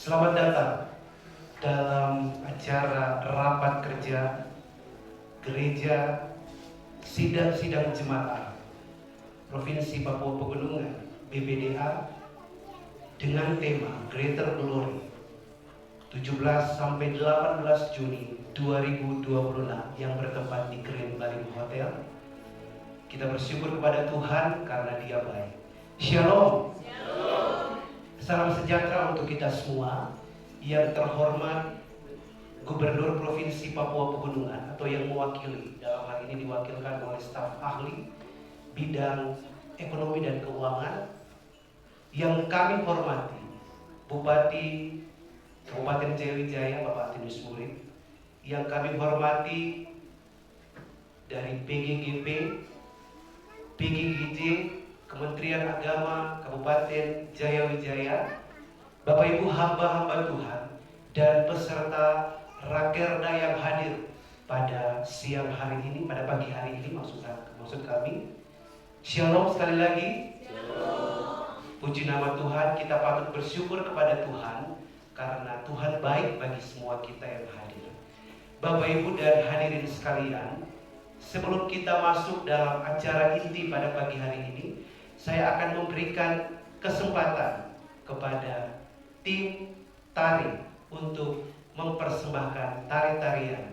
Selamat datang dalam acara rapat kerja Gereja Sidang Jemaat Provinsi Papua Pegunungan BPDA dengan tema Greater Glory 17 sampai 18 Juni 2026 yang bertempat di Grand Bali Hotel. Kita bersyukur kepada Tuhan karena Dia baik. Shalom. Salam sejahtera untuk kita semua. Yang terhormat Gubernur Provinsi Papua Pegunungan atau yang mewakili, dalam hal ini diwakilkan oleh staf ahli bidang ekonomi dan keuangan. Yang kami hormati Bupati Kabupaten Jayawijaya Bapak Tinus Murid. Yang kami hormati dari PGGP, PGGJ, Kementerian Agama Kabupaten Jayawijaya, Bapak Ibu hamba-hamba Tuhan, dan peserta Rakerda yang hadir pada siang hari ini, pada pagi hari ini maksud kami. Shalom sekali lagi. Shalom. Puji nama Tuhan, kita patut bersyukur kepada Tuhan karena Tuhan baik bagi semua kita yang hadir. Bapak Ibu dan hadirin sekalian, sebelum kita masuk dalam acara inti pada pagi hari ini, saya akan memberikan kesempatan kepada tim tari untuk mempersembahkan tari-tarian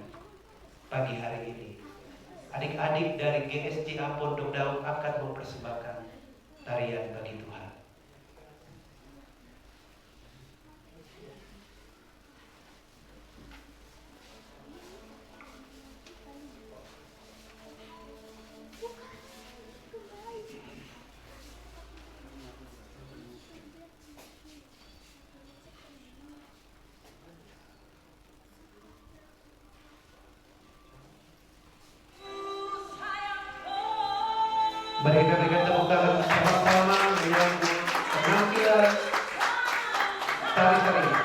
pagi hari ini. Adik-adik dari GSJA Pondok Daud akan mempersembahkan tarian bagi Tuhan. Mereka berikan tepuk tangan bersama-sama menyambut penampilan tari-tarian.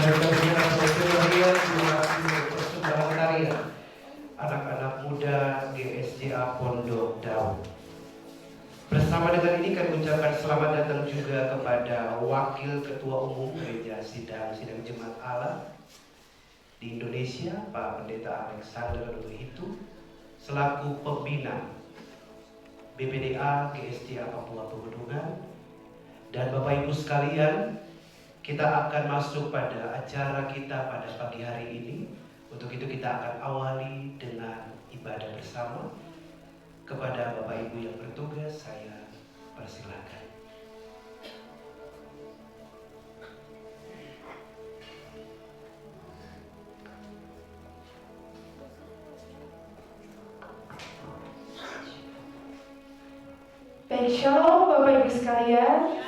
Mereka berjalan sesuai tarian, terima kasih persembahan tarian anak-anak muda GSJA Pondok Daun. Bersama dengan ini kami ucapkan selamat datang juga kepada Wakil Ketua Umum Gereja Sidang Jemaat Allah di Indonesia, Pak Pendeta Alexander Hitu, selaku pembina BPDA GSJA Papua Pegunungan. Dan Bapak Ibu sekalian, kita akan masuk pada acara kita pada pagi hari ini. Untuk itu kita akan awali dengan ibadah bersama. Kepada Bapak Ibu yang bertugas, saya persilakan. Baik, shalom Bapak Ibu sekalian.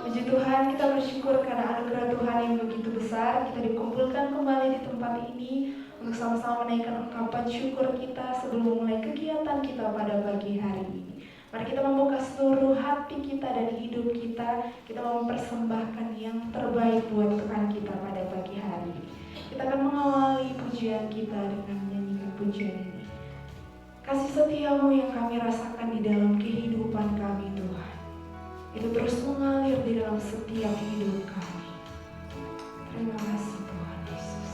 Puji Tuhan, kita bersyukur karena anugerah Tuhan yang begitu besar. Kita dikumpulkan kembali di tempat ini untuk sama-sama menaikkan ungkapan syukur kita sebelum mulai kegiatan kita pada pagi hari ini. Mari kita membuka seluruh hati kita dan hidup kita. Kita mempersembahkan yang terbaik buat Tuhan kita pada pagi hari ini. Kita akan mengawali pujian kita dengan menyanyikan pujian ini. Kasih setiamu yang kami rasakan di dalam kehidupan kami, Tuhan, itu terus mengalir di dalam setiap hidup kami. Terima kasih Tuhan Yesus.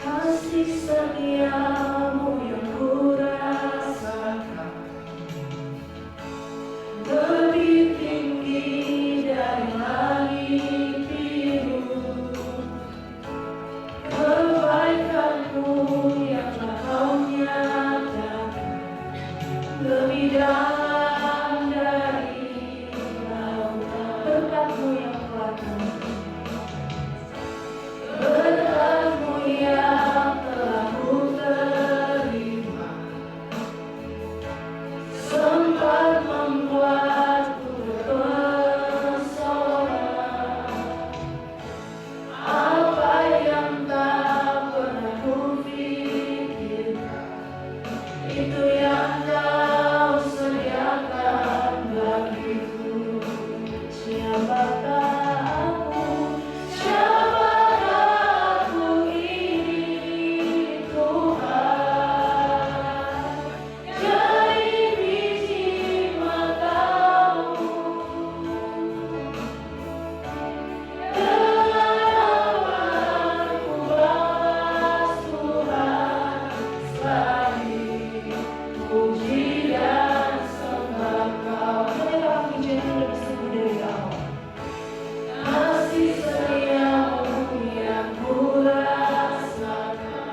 Kasih setiamu yang kurasakan lebih tinggi dari langit biru. Kebaikanmu yang telah kau nyatakan lebih dalam dari lautan. Berkat-Mu yang telah kami terima, berkat-Mu yang telah ku terima, sempat membuatku terpesona. Apa yang tak pernah ku pikirkan, itu yang Kau sediakan bagiku. Siapakah aku? Siapakah aku ini, Tuhan? Jadi biji mata-Mu. Dengan apa ku balas Tuhan selain puji dan sembah Kau. Menyatakan pujian yang lebih sungguh dari awal. Kasih setiamu yang ku rasakan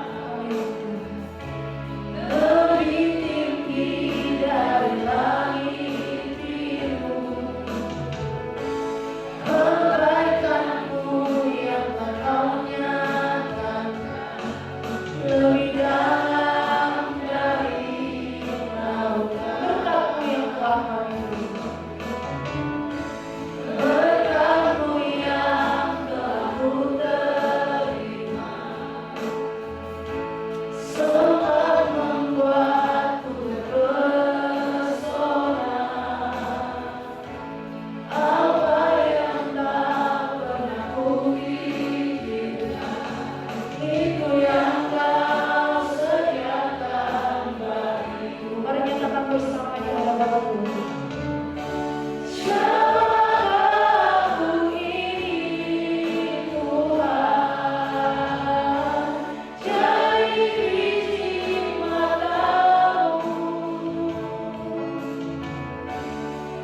lebih tinggi dari langit biru. Kebaikan-Mu yang telah Kau nyatakan lebih dalam dari lautan. Berkat-Mu yang telah kami terima, berkat-Mu yang telah ku terima, sempat membuatku terpesona. Apa yang tak pernah ku pikirkan, itu yang Kau sediakan bagiku. Mari nyatakan bersama di hadapan Tuhan. Siapakah aku ini, Tuhan? Jadi biji mata-Mu.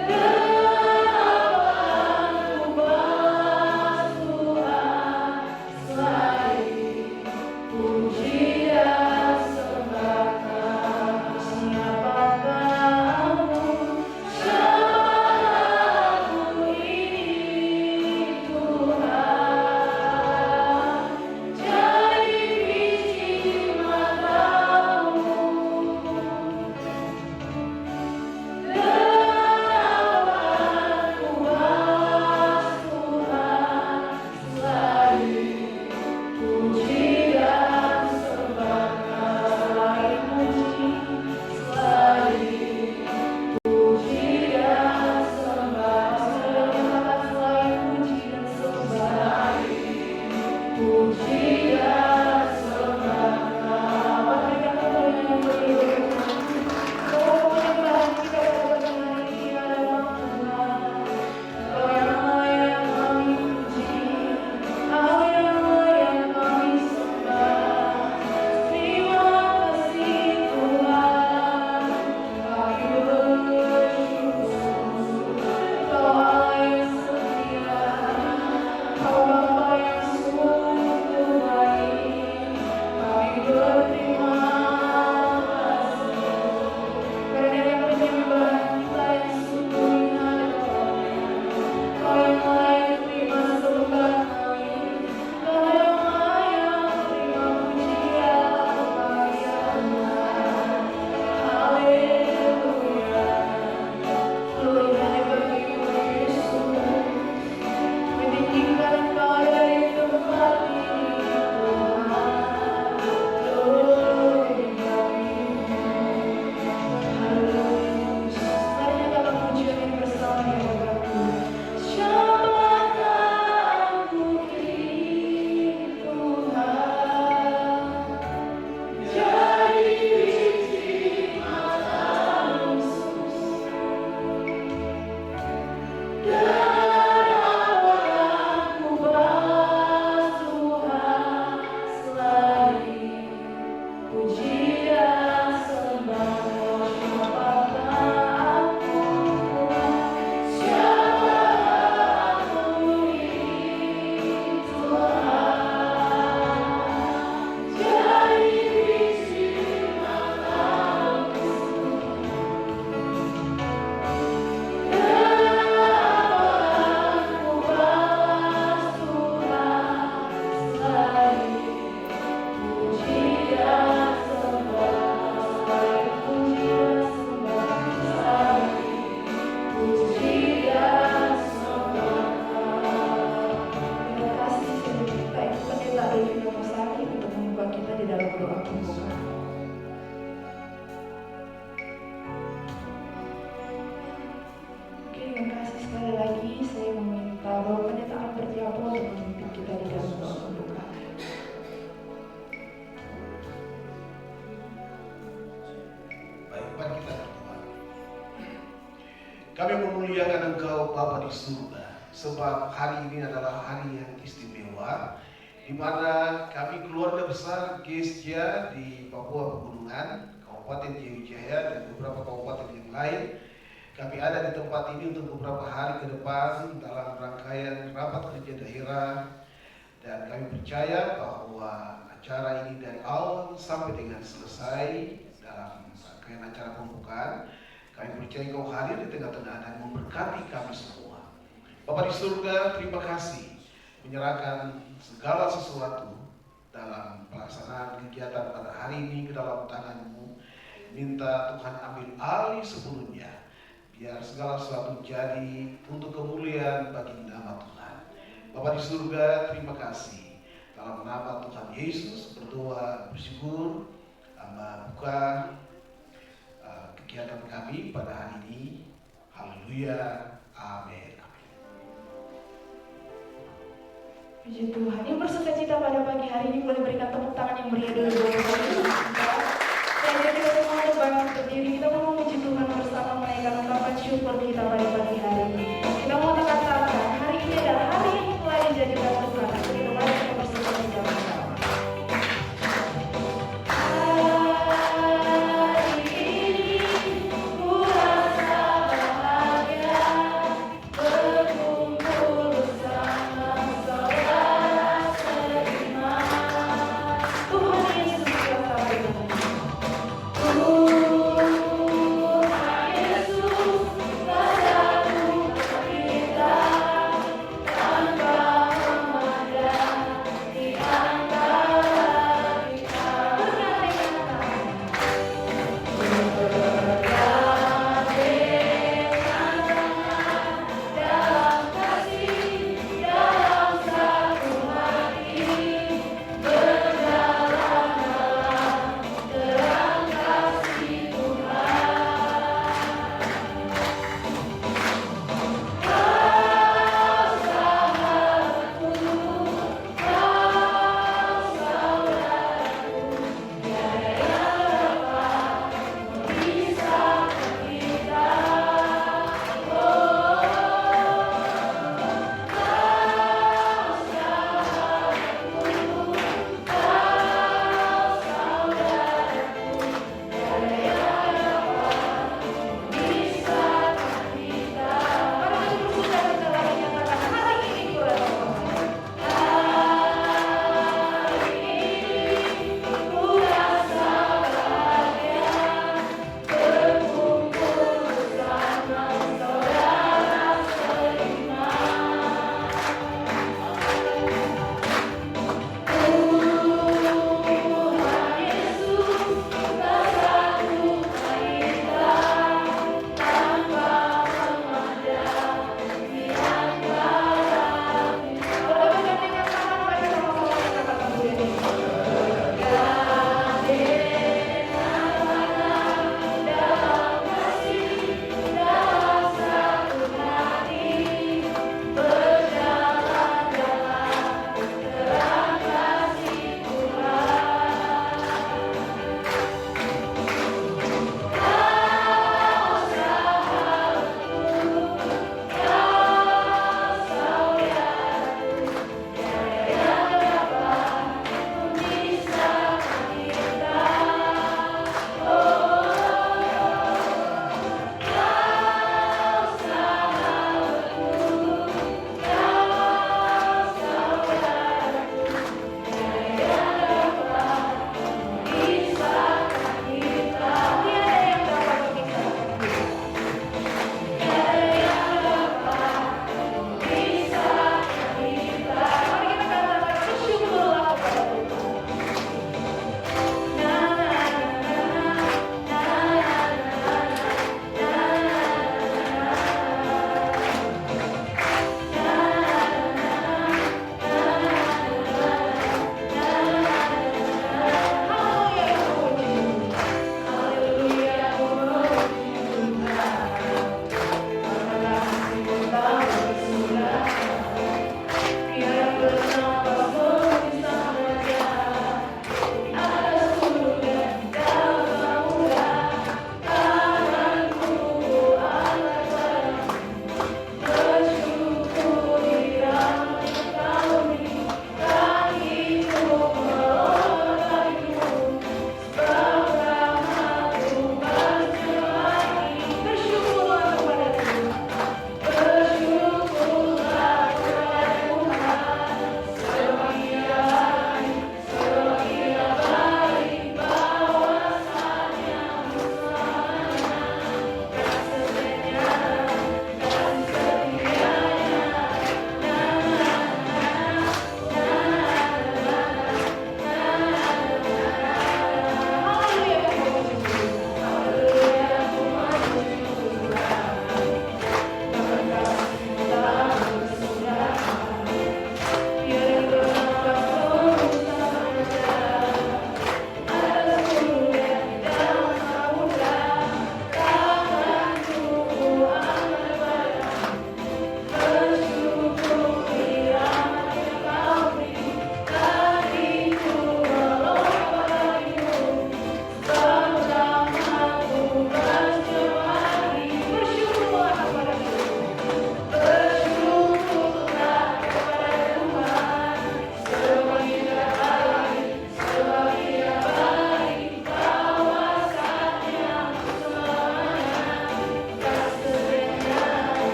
Dengan apa ku balas Tuhan selain puji dan sembah Kau. Siapakah aku? Bapak Pendeta Albert Yapo untuk memimpin kita di dalam doa pembukaan. Baik, mari kita berdoa. Kami memuliakan Engkau Bapa di surga, sebab hari ini adalah hari yang istimewa, di mana kami keluarga besar GESJA di Papua Pegunungan, Kabupaten Jaya Wijaya dan beberapa kabupaten yang lain, kami ada di tempat ini untuk beberapa hari ke depan dalam rangkaian rapat kerja daerah, dan kami percaya bahwa acara ini dari awal sampai dengan selesai dalam rangkaian acara pembukaan, kami percaya Kau hadir di tengah-tengah dan memberkati kami semua. Bapa di surga, terima kasih menyerahkan segala sesuatu dalam pelaksanaan kegiatan pada hari ini ke dalam tangan-Mu. Minta Tuhan ambil alih sepenuhnya, biar segala sesuatu jadi untuk kemuliaan bagi nama Tuhan. Bapa di surga, terima kasih. Dalam nama Tuhan Yesus berdoa, bersyukur, buka kegiatan kami pada hari ini. Haleluya, amin. Puji Tuhan, yang bersuka cita pada pagi hari ini boleh berikan tepuk tangan yang meriah dulu buat Bapak. Dan kita semua bangkit berdiri, kita mau memuji Tuhan bersama menaikkan ungkapan syukur kita pada pagi hari ini. Kita mau katakan hari ini adalah hari yang telah dijadikan Tuhan. Kita mari kita bersuka cita bersama. Tuhan Yesus yang sampai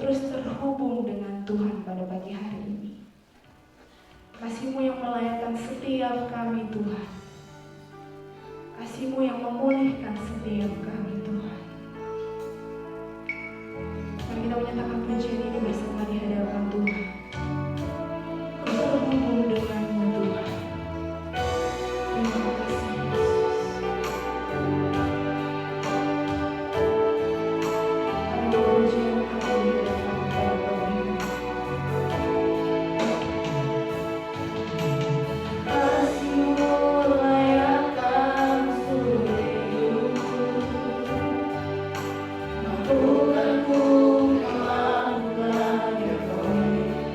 terus terhubung dengan Tuhan pada pagi hari ini. Kasih-Mu yang melayakkan setiap kami Tuhan. Kasih-Mu yang memulihkan setiap kami Tuhan. Mari kita menyatakan pujian ini bersama di hadapan Tuhan. Terhubung dengan-Mu Tuhan. Terima kasih Yesus. Ada pujian kami di hadapan Tuhan. Kasih-Mu layakkan seluruh hidupku. Mampukanku melakukan yang Kau inginkan.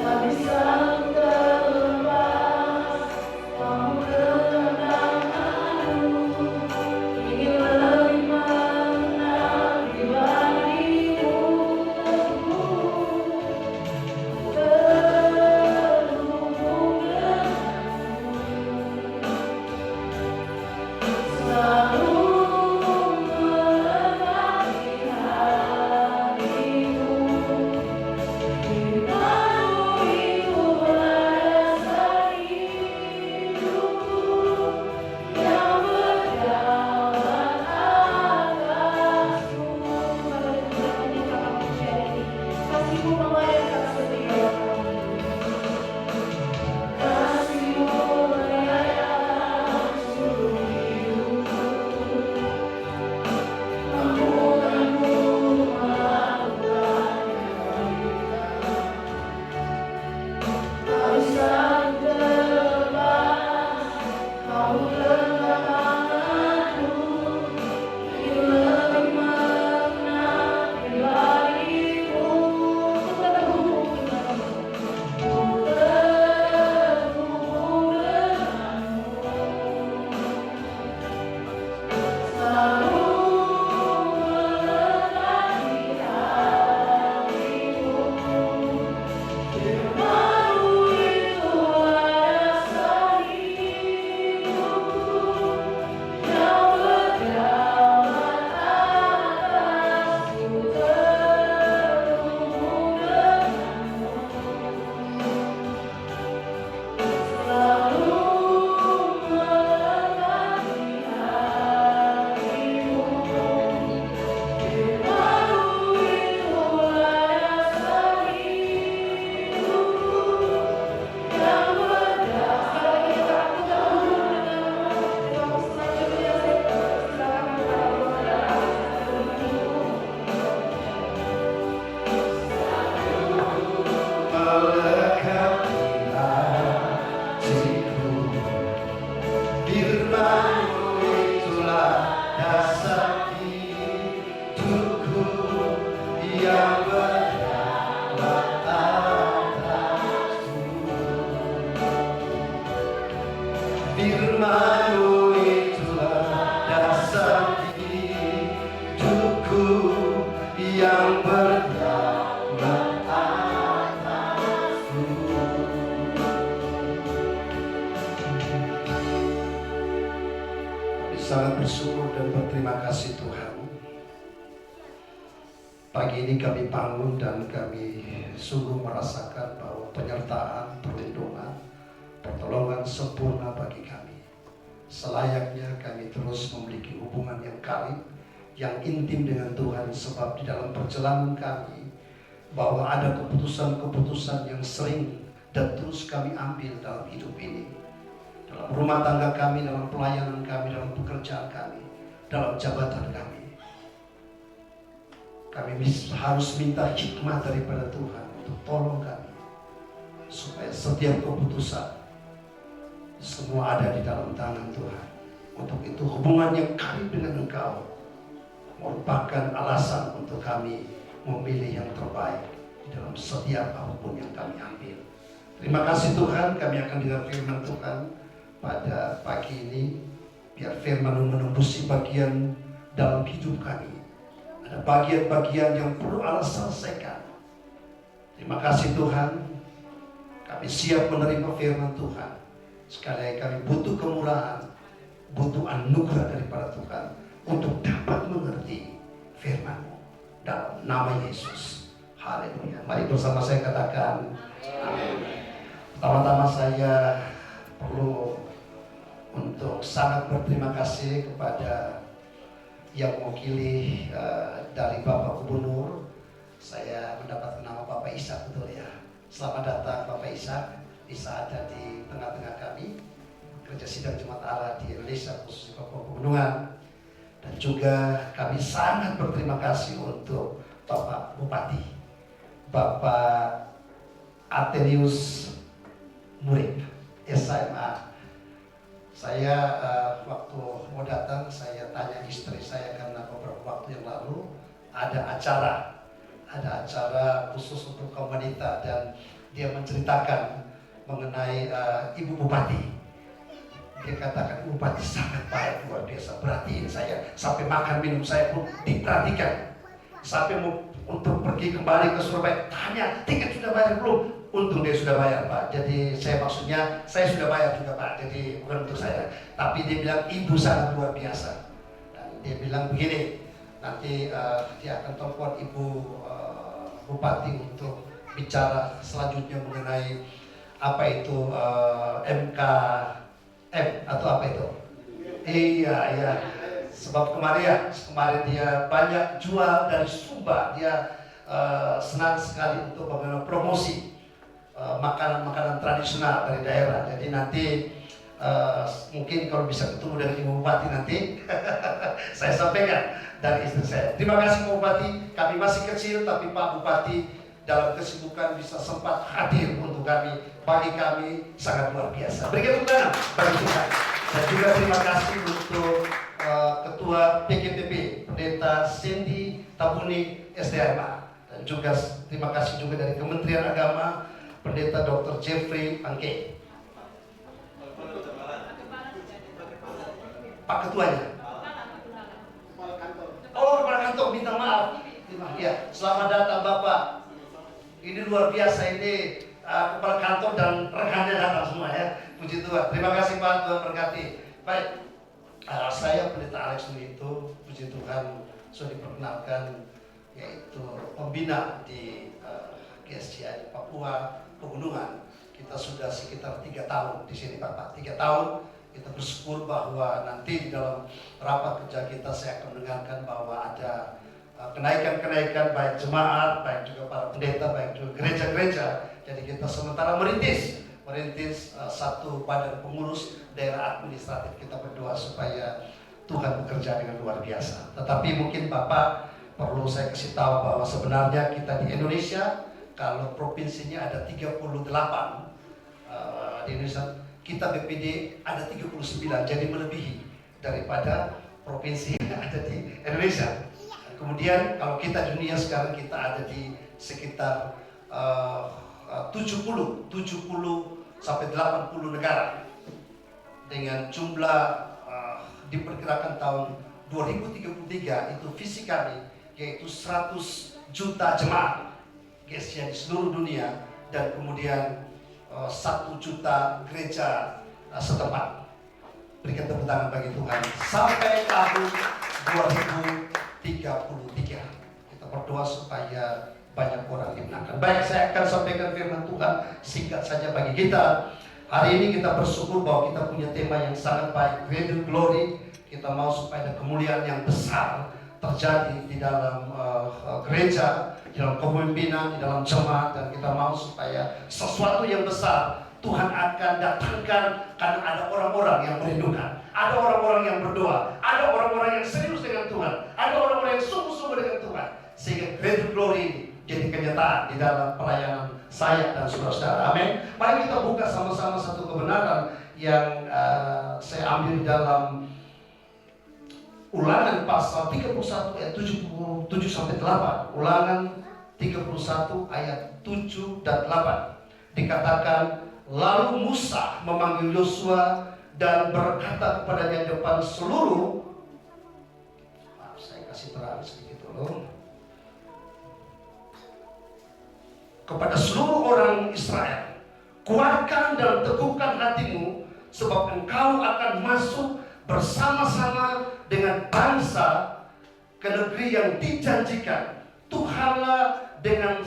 Tak bisa terlepas Kamu kedatangan-Mu. Ingin lebih mengenal pribadi-Mu. Terhubung dengan-Mu. Selalu melengkapi hariku. Firman-Mu itu berdasar hidupku, yang berdaulat atasmu. Mari kita menyatakan pujian ini. Kasih-Mu melayakkan setiap kami. Kasih-Mu melayakkan seluruh hidupku. Mampukanku melakukan yang Kau inginkan. Tak bisa terlepas Kamu kedatangan-Mu. Ingin lebih mengenal pribadi-Mu. Untuk terhubung dengan-Mu. Terhubung dengan-Mu. Selalu melengkapi hariku. Firman-Mu itu berdasar hidupku, yang berdaulat atasku. Terhubung dengan-Mu. Selalu melengkapi harimu. Firman-Mu itu berdasar hidupku, yang berdaulat. melengkapi hatiku. Firman-Mu itulah dasar hidupku, yang berdaulat atasku. Firman-Mu itulah dasar hidupku, yang berdaulat atasku. Kami sangat bersyukur dan berterima kasih Tuhan. Pagi ini kami bangun dan kami sungguh merasakan bahwa penyertaan, perlindungan, pertolongan sempurna bagi kami. Selayaknya kami terus memiliki hubungan yang karib, yang intim dengan Tuhan, sebab di dalam perjalanan kami bahwa ada keputusan-keputusan yang sering dan terus kami ambil dalam hidup ini. Dalam rumah tangga kami, dalam pelayanan kami, dalam pekerjaan kami, dalam jabatan kami. Kami harus minta hikmah daripada Tuhan untuk tolong kami, supaya setiap keputusan semua ada di dalam tangan Tuhan. Untuk itu hubungan yang karib dengan Engkau merupakan alasan untuk kami memilih yang terbaik di dalam setiap apapun yang kami ambil. Terima kasih Tuhan, kami akan dengar firman Tuhan pada pagi ini. Biar firman menembusi bagian dalam hidup kami. Ada bagian-bagian yang perlu Allah selesaikan. Terima kasih Tuhan, kami siap menerima firman Tuhan. Sekali lagi kami butuh kemurahan, butuh anugerah daripada Tuhan untuk dapat mengerti firman-Mu. dalam nama Yesus. Haleluya. Mari bersama saya katakan amin. Pertama-tama saya perlu untuk sangat berterima kasih kepada yang mewakili dari Bapak Gubernur. Saya mendapatkan nama Bapak Ishak, betul ya. Selamat datang Bapak Ishak, bisa ada di tengah-tengah kami. Kerja sidang Jemaat Allah di Indonesia, khusus di Papua Pegunungan. Dan juga kami sangat berterima kasih untuk Bapak Bupati, Bapak Athenius Murid, SMA. Saya waktu mau datang, saya tanya istri saya karena beberapa waktu yang lalu ada acara khusus untuk kaum wanita dan dia menceritakan mengenai Ibu Bupati. Dia katakan Ibu Bupati sangat baik, luar biasa, perhatiin saya sampai makan minum saya pun diperhatikan. Sampai mau untuk pergi kembali ke Surabaya, tanya tiket sudah bayar belum? Untung dia sudah bayar Pak. Jadi saya maksudnya saya sudah bayar juga Pak. Jadi bukan untuk saya. Tapi dia bilang Ibu sangat luar biasa. Dan dia bilang begini, nanti dia akan telepon Ibu Bupati untuk bicara selanjutnya mengenai apa itu MKM atau apa itu? Iya. Sebab kemarin dia banyak jual dari Sumba. Dia senang sekali untuk bagaimana promosi makanan-makanan tradisional dari daerah. Jadi nanti mungkin kalau bisa ketemu dengan Ibu Bupati nanti saya sampaikan dari istri saya. Terima kasih Pak Bupati, kami masih kecil tapi Pak Bupati dalam kesibukan bisa sempat hadir untuk kami. Bagi kami sangat luar biasa. Berikan tepuk tangan bagi Tuhan. Dan juga terima kasih untuk Ketua PKTP Pendeta Cindy Tabuni SDRMA. Dan juga terima kasih juga dari Kementerian Agama Pendeta Dr. Jeffrey Angke. Pak Ketuanya. Oh, Kepala Kantor, minta maaf. Ya, selamat datang Bapak. Ini luar biasa ini Kepala Kantor dan rekannya datang semua ya. Puji Tuhan. Terima kasih Pak, Tuhan berkati. Baik, saya Pendeta Alex itu, puji Tuhan sudah diperkenalkan yaitu pembina di GSCI di Papua Pegunungan. Kita sudah sekitar 3 tahun di sini Bapak, 3 tahun. Kita bersyukur bahwa nanti di dalam rapat kerja kita saya akan mendengarkan bahwa ada kenaikan-kenaikan baik jemaat, baik juga para pendeta, baik juga gereja-gereja. Jadi kita sementara merintis satu badan pengurus daerah administratif. Kita berdoa supaya Tuhan bekerja dengan luar biasa. Tetapi mungkin Bapak perlu saya kasih tahu bahwa sebenarnya kita di Indonesia kalau provinsinya ada 38 di Indonesia, kita BPD ada 39, jadi melebihi daripada provinsi yang ada di Indonesia. Kemudian kalau kita dunia sekarang kita ada di sekitar 70 sampai 80 negara dengan jumlah diperkirakan tahun 2033 itu visi kami yaitu 100 juta jemaat GSCI di seluruh dunia dan kemudian 1 juta gereja setempat. Berikan tepuk tangan bagi Tuhan sampai tahun 2033. Kita berdoa supaya banyak orang dimenangkan. Baik, saya akan sampaikan firman Tuhan singkat saja bagi kita. Hari ini kita bersyukur bahwa kita punya tema yang sangat baik, Greater Glory. Kita mau supaya ada kemuliaan yang besar terjadi di dalam gereja, di dalam kepemimpinan, di dalam jemaat, dan kita mau supaya sesuatu yang besar Tuhan akan datangkan karena ada orang-orang yang merindukan, ada orang-orang yang berdoa, ada orang-orang yang serius dengan Tuhan, ada orang-orang yang sungguh-sungguh dengan Tuhan, sehingga Greater Glory ini jadi kenyataan di dalam pelayanan saya dan saudara-saudara. Amin. Mari kita buka sama-sama satu kebenaran yang saya ambil di dalam Ulangan pasal 31 ayat 7 sampai 8. Ulangan 31 ayat 7 dan 8. Dikatakan, lalu Musa memanggil Yosua dan berkata kepadanya depan seluruh, maaf saya kasih terang sedikit dulu, kepada seluruh orang Israel, kuatkan dan teguhkan hatimu, sebab engkau akan masuk bersama-sama dengan bangsa ke negeri yang dijanjikan Tuhanlah dengan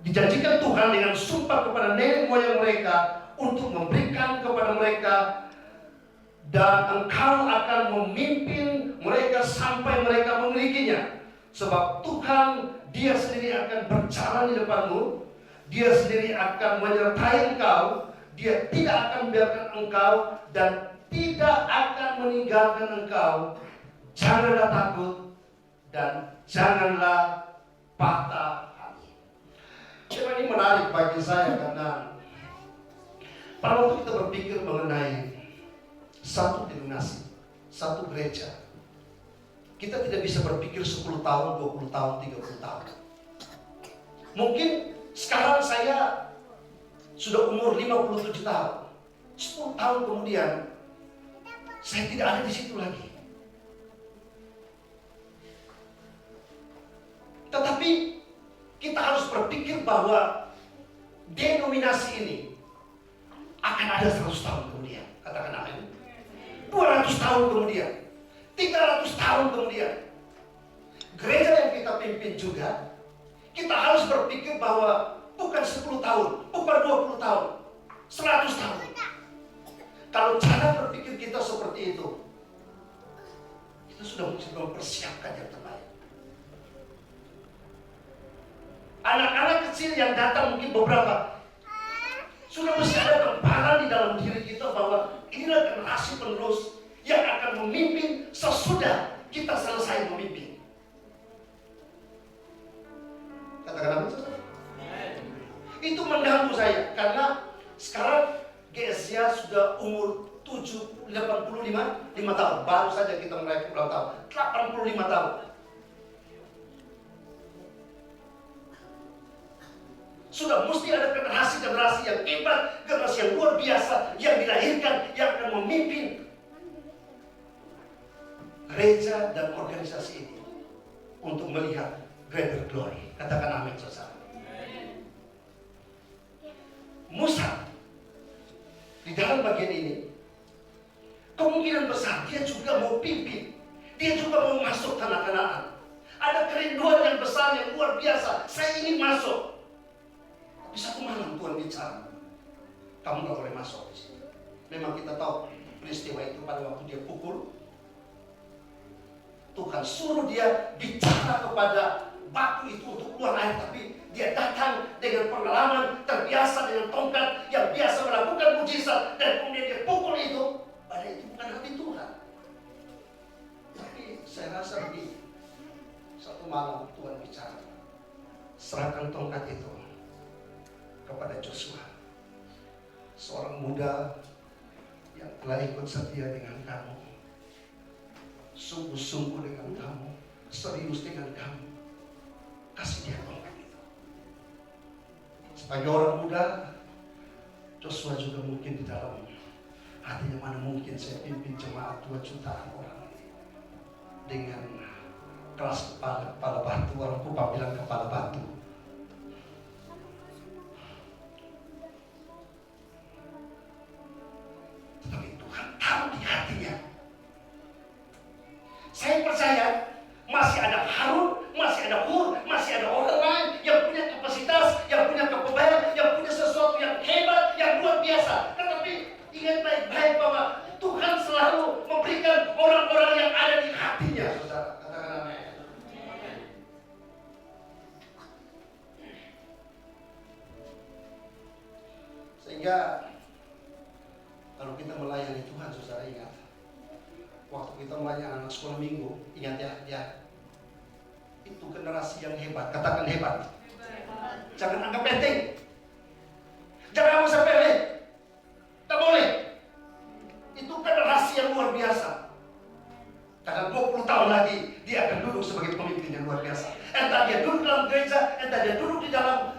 dijanjikan Tuhan dengan sumpah kepada nenek moyang mereka untuk memberikan kepada mereka, dan engkau akan memimpin mereka sampai mereka memilikinya. Sebab Tuhan, Dia sendiri akan berjalan di depanmu, Dia sendiri akan menyertai engkau, Dia tidak akan membiarkan engkau dan tidak akan meninggalkan engkau. Janganlah takut dan janganlah patah hati. Tema ini menarik bagi saya karena pada waktu kita berpikir mengenai satu denominasi, satu gereja, kita tidak bisa berpikir 10 tahun, 20 tahun, 30 tahun. Mungkin sekarang saya sudah umur 57 tahun. 10 tahun kemudian saya tidak ada di situ lagi. Tetapi kita harus berpikir bahwa denominasi ini akan ada 100 tahun kemudian. Katakan amin. 200 tahun kemudian, 300 tahun kemudian. Gereja yang kita pimpin juga, kita harus berpikir bahwa bukan 10 tahun, bukan 20 tahun, 100 tahun. Kalau cara berpikir kita seperti itu, kita sudah mesti mempersiapkan yang terbaik. Anak-anak kecil yang datang mungkin beberapa, sudah mesti ada gambaran di dalam diri kita bahwa inilah generasi penerus yang akan memimpin sesudah kita selesai memimpin. Katakan amin. Itu mengganggu saya karena sekarang GSIA sudah umur 85 tahun. Baru saja kita merayakan ulang tahun 85 tahun. Sudah mesti ada generasi-generasi yang hebat, generasi yang luar biasa, yang dilahirkan, yang akan memimpin gereja dan organisasi ini untuk melihat greater glory. Katakan amin, saudara. Musa di dalam bagian ini kemungkinan besar dia juga mau pimpin, dia juga mau masuk tanah Kanaan. Ada kerinduan yang besar, yang luar biasa. Saya ingin masuk. Di satu malam Tuhan bicara, kamu gak boleh masuk di sini. Memang kita tahu peristiwa itu pada waktu dia pukul, Tuhan suruh dia bicara kepada batu itu untuk keluar air, tapi dia datang dengan pengalaman terbiasa dengan tongkat yang biasa melakukan mujizat, dan kemudian dia pukul itu. Padahal itu bukan hati Tuhan. Tapi saya rasa begini, satu malam Tuhan bicara, serahkan tongkat itu kepada Joshua, seorang muda yang telah ikut setia dengan kamu, sungguh-sungguh dengan kamu, serius dengan kamu. Kasih dia tongkat itu. Sebagai orang muda, Joshua juga mungkin di dalam hatinya, mana mungkin saya pimpin jemaat 2 jutaan orang dengan kelas kepala batu. Orang Kupang bilang kepala batu. Tetapi Tuhan tahu di hatinya. Saya percaya masih ada Harun, masih ada Hur, masih ada orang lain yang punya kapasitas, yang punya kepebalan, yang punya sesuatu yang hebat, yang luar biasa. Tetapi ingat baik-baik bahwa Tuhan selalu memberikan orang-orang yang ada di hatinya, saudara. Katakan amin. Sehingga kalau kita melayani Tuhan, saudara, ingat, waktu kita melayani anak sekolah minggu, ingat ya, itu generasi yang hebat. Katakan hebat. Jangan anggap enteng. Jangan anggap sepele. Tak boleh. Itu generasi yang luar biasa. Karena 20 tahun lagi dia akan duduk sebagai pemimpin yang luar biasa. Entah dia duduk dalam gereja, entah dia duduk di dalam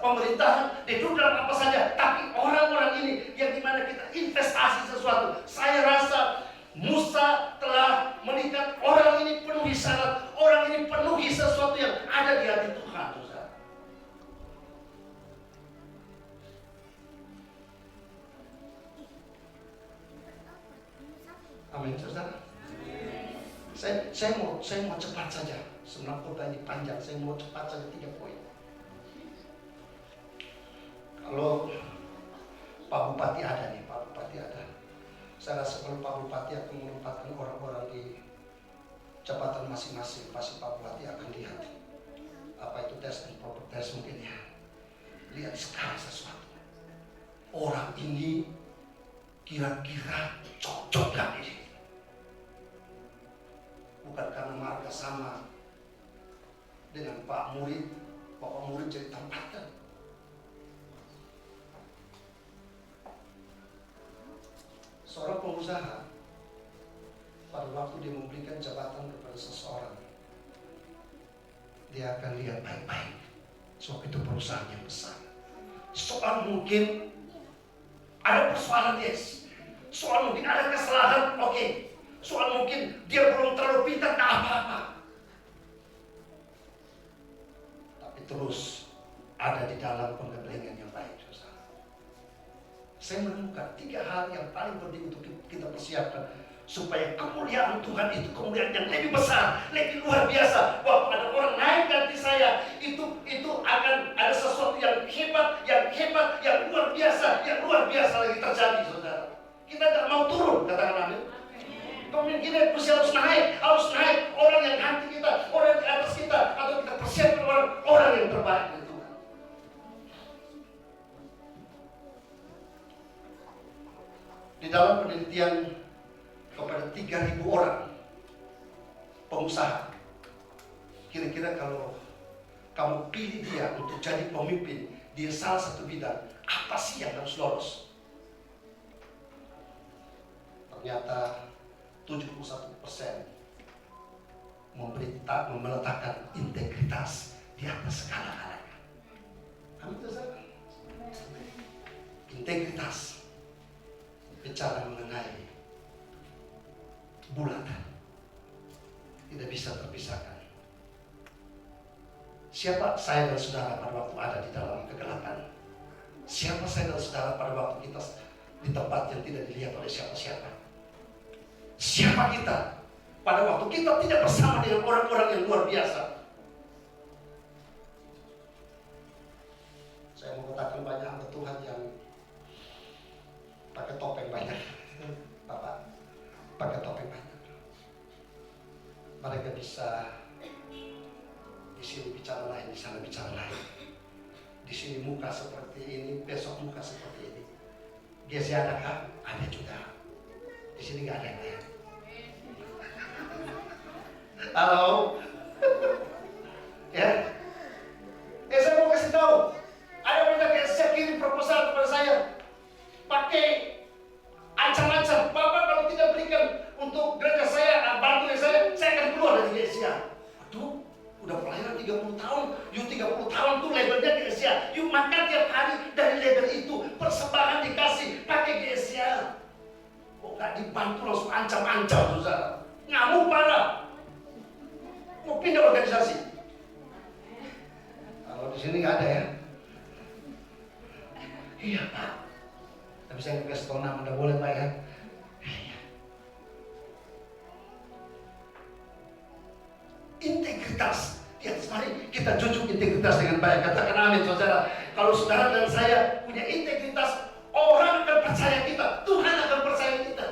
pemerintahan, dia duduk dalam apa saja. Tapi orang-orang ini yang dimana kita investasi sesuatu. Saya rasa Musa telah melihat orang ini penuhi syarat, orang ini penuhi sesuatu yang ada di hati Tuhan. Amin, saudara. Saya mau cepat saja. Sebenarnya kota ini panjang, saya mau cepat saja 3 poin. Kalau Pak Bupati ada nih, Pak Bupati ada. Saya rasa kalau Pak Bupati akan menempatkan orang-orang di jabatan masing-masing, pasti Pak Bupati akan lihat apa itu tes dan proper test mungkin ya. Lihat sekali sesuatu. Orang ini kira-kira cocok gak ini? Bukan karena marga sama dengan Pak Murid, Bapak Murid jadi tempatkan. Seorang pengusaha pada waktu dia memberikan jabatan kepada seseorang, dia akan lihat baik-baik. Sebab itu perusahaan yang besar. Soal mungkin ada persoalan, yes. Soal mungkin ada kesalahan, oke. Soal mungkin dia belum terlalu pintar, tak apa-apa. Tapi terus ada di dalam pengembangan yang baik. Saya menemukan 3 hal yang paling penting untuk kita persiapkan supaya kemuliaan Tuhan itu kemuliaan yang lebih besar, lebih luar biasa. Waktu ada orang naik ganti saya, itu akan ada sesuatu yang hebat, yang luar biasa lagi terjadi, saudara. Kita tidak mau turun, katakan amin. Kemungkinan kita harus naik. Orang yang ganti kita, orang di atas kita, atau kita persiapkan orang yang terbaik dari Tuhan. Di dalam penelitian kepada 3.000 orang pengusaha, kira-kira kalau kamu pilih dia untuk jadi pemimpin di salah satu bidang, apa sih yang harus lolos? Ternyata 71% meletakkan integritas di atas segala-galanya. Kamu tahu? Integritas bicara mengenai bulat, tidak bisa terpisahkan. Siapa saya dan saudara pada waktu ada di dalam kegelapan? Siapa saya dan saudara pada waktu kita di tempat yang tidak dilihat oleh siapa-siapa? Siapa kita pada waktu kita tidak bersama dengan orang-orang yang luar biasa? Saya mau katakan banyak hamba Tuhan yang pakai topeng banyak, Bapak, pakai topeng banyak. Mereka bisa di sini bicara lain, di sana bicara lain. Di sini muka seperti ini, besok muka seperti ini. Biasa ada kan? Ada juga. Di sini nggak ada yang lain. Halo, ya? Saya mau kasih tahu. Ada mereka yang siap kirim proposal kepada saya. Pakai ancam-ancam, Bapak kalau tidak berikan untuk gereja saya, bantu saya akan keluar dari gereja. Aduh, udah pelayanan 30 tahun, yuk 30 tahun tuh labelnya gereja. Yuk makan tiap hari dari label itu, persembahan dikasih, pakai gereja. Kok gak dibantu langsung ancam-ancam, saudara? Ngamuk parah. Mau pindah organisasi. Kalau di sini nggak ada ya? Iya Pak. Tapi saya nggak kasih tahu nama, nggak boleh Pak ya. Integritas. Ya, mari kita junjung integritas dengan baik. Katakan amin, saudara. Kalau saudara dan saya punya integritas, orang akan percaya kita. Tuhan akan percaya kita.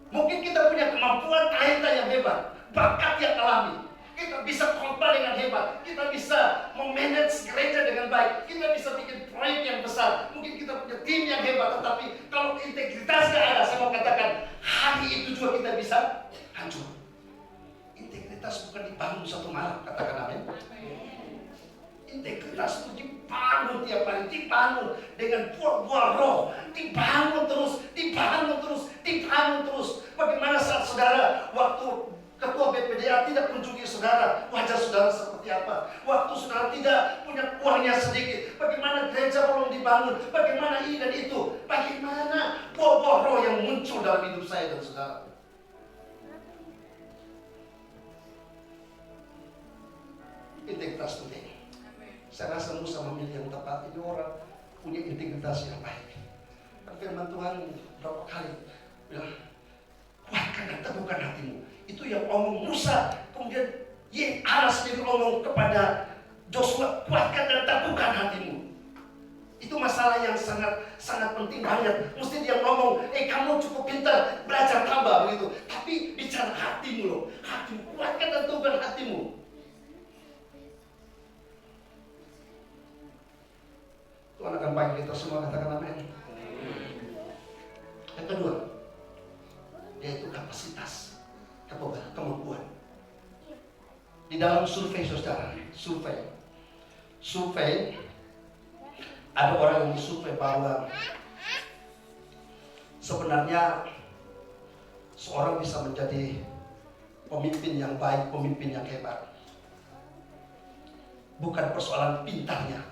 Mungkin kita punya kemampuan talenta yang hebat, bakat yang alami. Kita bisa khotbah dengan hebat, kita bisa memanage gereja dengan baik, kita bisa bikin proyek yang besar. Mungkin kita punya tim yang hebat, tetapi kalau integritas gak ada, saya mau katakan hari itu juga kita bisa hancur. Integritas bukan dibangun satu malam, katakan amin. Integritas itu dibangun tiap hari, dibangun dengan buah-buah roh, dibangun terus. Bagaimana saat saudara waktu ketua BPDA tidak kunjungi saudara, wajah saudara seperti apa? Waktu saudara tidak punya uangnya sedikit, bagaimana gereja belum dibangun? Bagaimana ini dan itu? Bagaimana buah-buah roh yang muncul dalam hidup saya dan saudara? Integritas penting. Saya rasa Musa memilih yang tepat. Ini orang punya integritas yang baik. Firman Tuhan berapa kali bilang, kuatkan dan teguhkan hatimu. Itu yang omong Musa. Kemudian Allah sendiri ngomong kepada Joshua, kuatkan dan teguhkan hatimu. Itu masalah yang sangat penting banget. Mesti dia ngomong, kamu cukup pintar, belajar tambah begitu. Tapi bicara hatimu loh, hatimu, kuatkan dan teguhkan hatimu. Tuhan akan baik kita semua, katakan amin. Yang kedua, yaitu kapasitas, kemampuan. Di dalam survei saudara, survei, ada orang yang disurvei bahwa sebenarnya seorang bisa menjadi pemimpin yang baik, pemimpin yang hebat. Bukan persoalan pintarnya,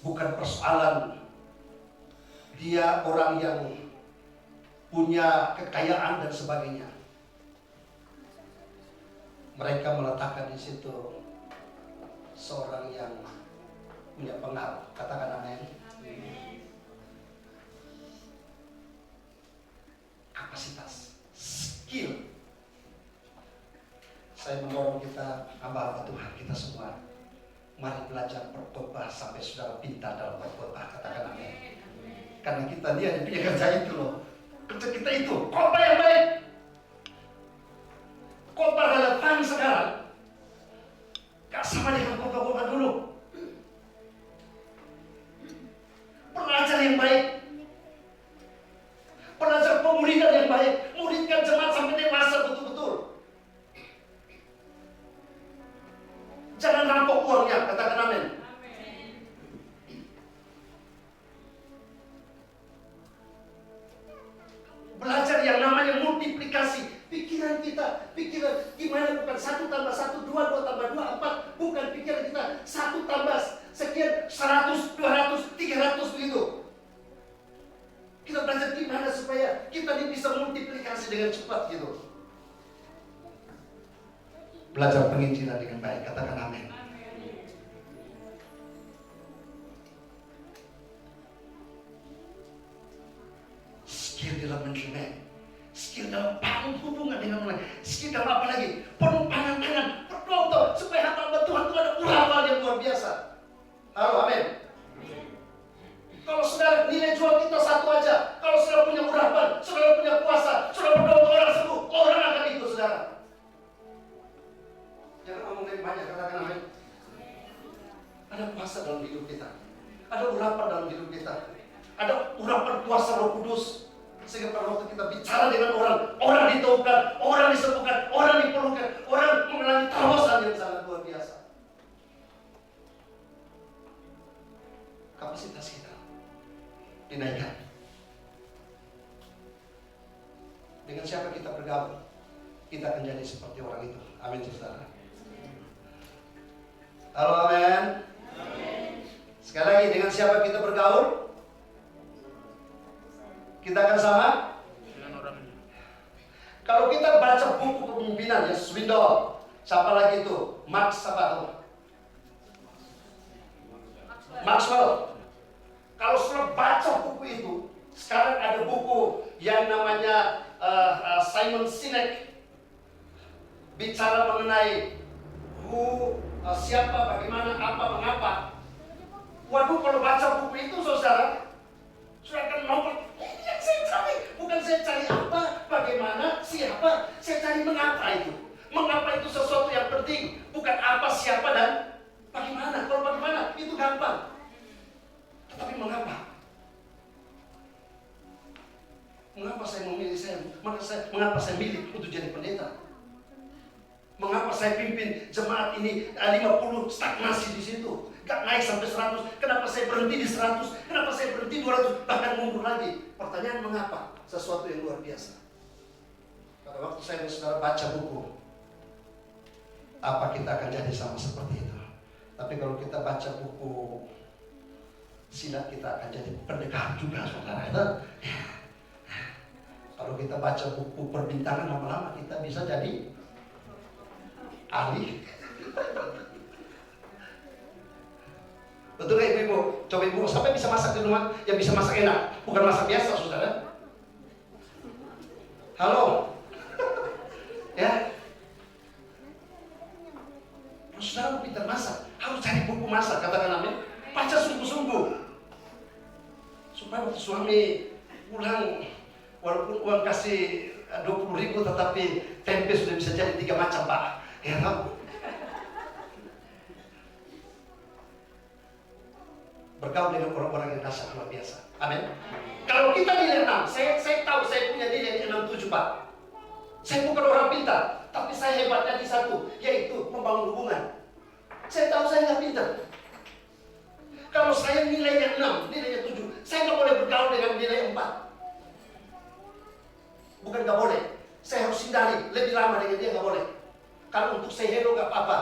bukan persoalan dia orang yang punya kekayaan dan sebagainya. Mereka meletakkan di situ seorang yang punya pengaruh. Katakan amin. Kapasitas, skill. Saya mendorong kita, hamba-hamba Tuhan, kita semua, mari belajar berkhotbah sampai saudara pintar dalam berkhotbah. Katakan amin. Karena kita dia punya kerja itu loh. Kerja kita itu khotbah yang baik. Khotbah relevan sekarang gak sama dengan khotbah dulu. Pengajar yang baik, pengajar pemuridan yang baik, muridkan jemaat sampai dewasa betul-betul. Jangan rampok uangnya, katakan amin. Belajar yang namanya multiplikasi. Pikiran kita, pikiran gimana, bukan 1 tambah 1, 2, 2 tambah 2, 4. Bukan pikiran kita 1 tambah sekian, 100, 200, 300 begitu. Kita belajar gimana supaya kita ini bisa multiplikasi dengan cepat gitu. Belajar penginjilan dengan baik, katakan amin. Skill dalam manajemen, skill dalam bangun hubungan dengan orang lain, skill dalam apa lagi? Penumpangan tangan, berdoa supaya hamba Tuhan itu ada urapan yang luar biasa. Halo, amin. Kalau saudara nilai jual kita 1 aja, kalau saudara punya urapan, saudara punya kuasa, saudara berdoa untuk orang sembuh, orang akan ikut saudara. Jangan ngomong yang banyak, katakan amin. Ada kuasa dalam hidup kita, ada urapan dalam hidup kita, ada urapan kuasa Roh Kudus. Sehingga pada waktu kita bicara dengan orang, orang ditahukan, orang disembuhkan, orang diperlukan, orang mengalami terobosan yang sangat luar biasa. Kapasitas kita dinaikkan. Dengan siapa kita bergabung, kita akan jadi seperti orang itu. Amin, saudara. Halo, amin. Sekali lagi, dengan siapa kita bergaul, kita akan sama dengan orang. Kalau kita baca buku kepemimpinan ya, Swindoll, siapa lagi itu? Maxwell. Kalau sudah baca buku itu, sekarang ada buku yang namanya Simon Sinek, bicara mengenai siapa, bagaimana, apa, mengapa. Waduh, kalau baca buku itu saudara, sudah akan nomor yang saya cari. Bukan saya cari apa, bagaimana, siapa. Saya cari mengapa itu. Mengapa itu sesuatu yang penting. Bukan apa, siapa, dan bagaimana. Kalau bagaimana, itu gampang. Tetapi mengapa? Mengapa saya memilih mengapa saya milih untuk jadi pendeta? Mengapa saya pimpin jemaat ini 50 stagnasi di situ? Gak naik sampai 100. Kenapa saya berhenti di 100? Kenapa saya berhenti 200? Bahkan mundur lagi. Pertanyaan mengapa? Sesuatu yang luar biasa. Pada waktu saya dan saudara baca buku, apa kita akan jadi sama seperti itu? Tapi kalau kita baca buku silat, kita akan jadi pendekar juga, saudara. Kalau kita baca buku perbintangan, lama-lama kita bisa jadi ahli. Betul gak ibu-ibu? Coba ibu, sampai bisa masak di rumah, yang bisa masak enak, bukan masak biasa, saudara. Halo, ya. Kalau saudara mau pintar masak, harus cari buku masak, katakan amin. Baca sungguh-sungguh, supaya waktu suami pulang, walaupun uang kasih 20.000, tetapi tempe sudah bisa jadi 3 macam, Pak. Ya tahu? Bergaul dengan orang-orang yang dasar luar biasa. Amin. Kalau kita nilai 6, saya tahu saya punya nilai 67, Pak. Saya bukan orang pintar, tapi saya hebatnya di satu, yaitu membangun hubungan. Saya tahu saya nggak pintar. Kalau saya nilainya 6, nilainya 7, saya nggak boleh bergaul dengan nilai 4. Bukan nggak boleh, saya harus hindari lebih lama dengan dia, nggak boleh. Kalau untuk saya hello nggak apa-apa.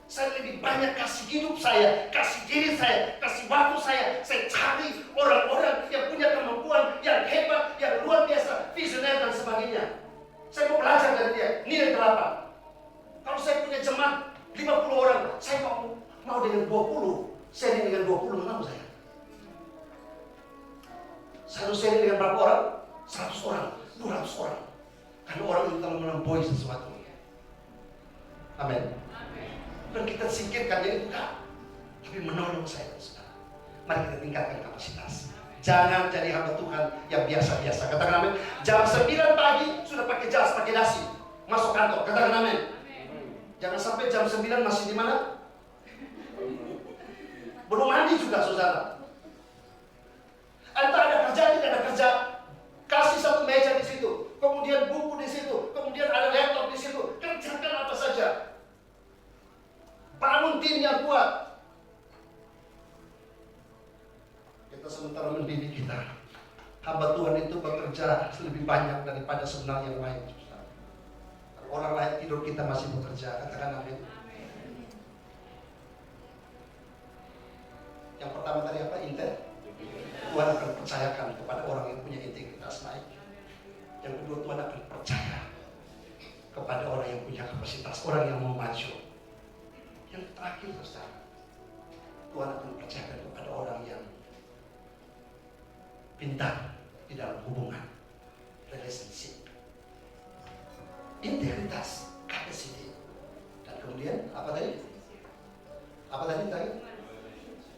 Saya lebih banyak kasih hidup saya, kasih diri saya, kasih waktu saya. Saya cari orang-orang yang punya kemampuan, yang hebat, yang luar biasa, visioner dan sebagainya. Saya mau belajar dari dia, nilai 8. Kalau saya punya jemaat 50 orang, saya mau dengan 20. Sharing dengan 20 mau saya. Saya harus sharing dengan berapa orang? 100 orang, 200 orang. Karena orang itu telah melampaui sesuatu. Amin. Bukan kita singkirkan jadi bukan, tapi menolong saya, saudara. Mari kita tingkatkan kapasitas. Jangan jadi hamba Tuhan yang biasa-biasa. Katakan amin. Jam 9 pagi sudah pakai jas, pakai dasi, masuk kantor. Katakan amin. Jangan sampai jam 9 masih di mana? Belum mandi juga, saudara. Entah ada kerja, tidak ada kerja, kasih satu meja di situ, kemudian buku di situ, kemudian ada laptop di situ. Kerjakan apa saja. Bangun tim yang kuat. Kita sementara mendidik kita. Hamba Tuhan itu bekerja lebih banyak daripada sebenarnya yang lain. Kalau orang lain tidur, kita masih bekerja. Katakan amin. Yang pertama tadi apa? Tuhan akan percayakan kepada orang yang punya integritas baik. Yang kedua, Tuhan akan percaya kepada orang yang punya kapasitas, orang yang mau maju. Yang terakhir, saudara, Tuhan akan percayakan kepada orang yang pintar di dalam hubungan, relationship, integritas, capacity, dan kemudian apa tadi? Apa tadi?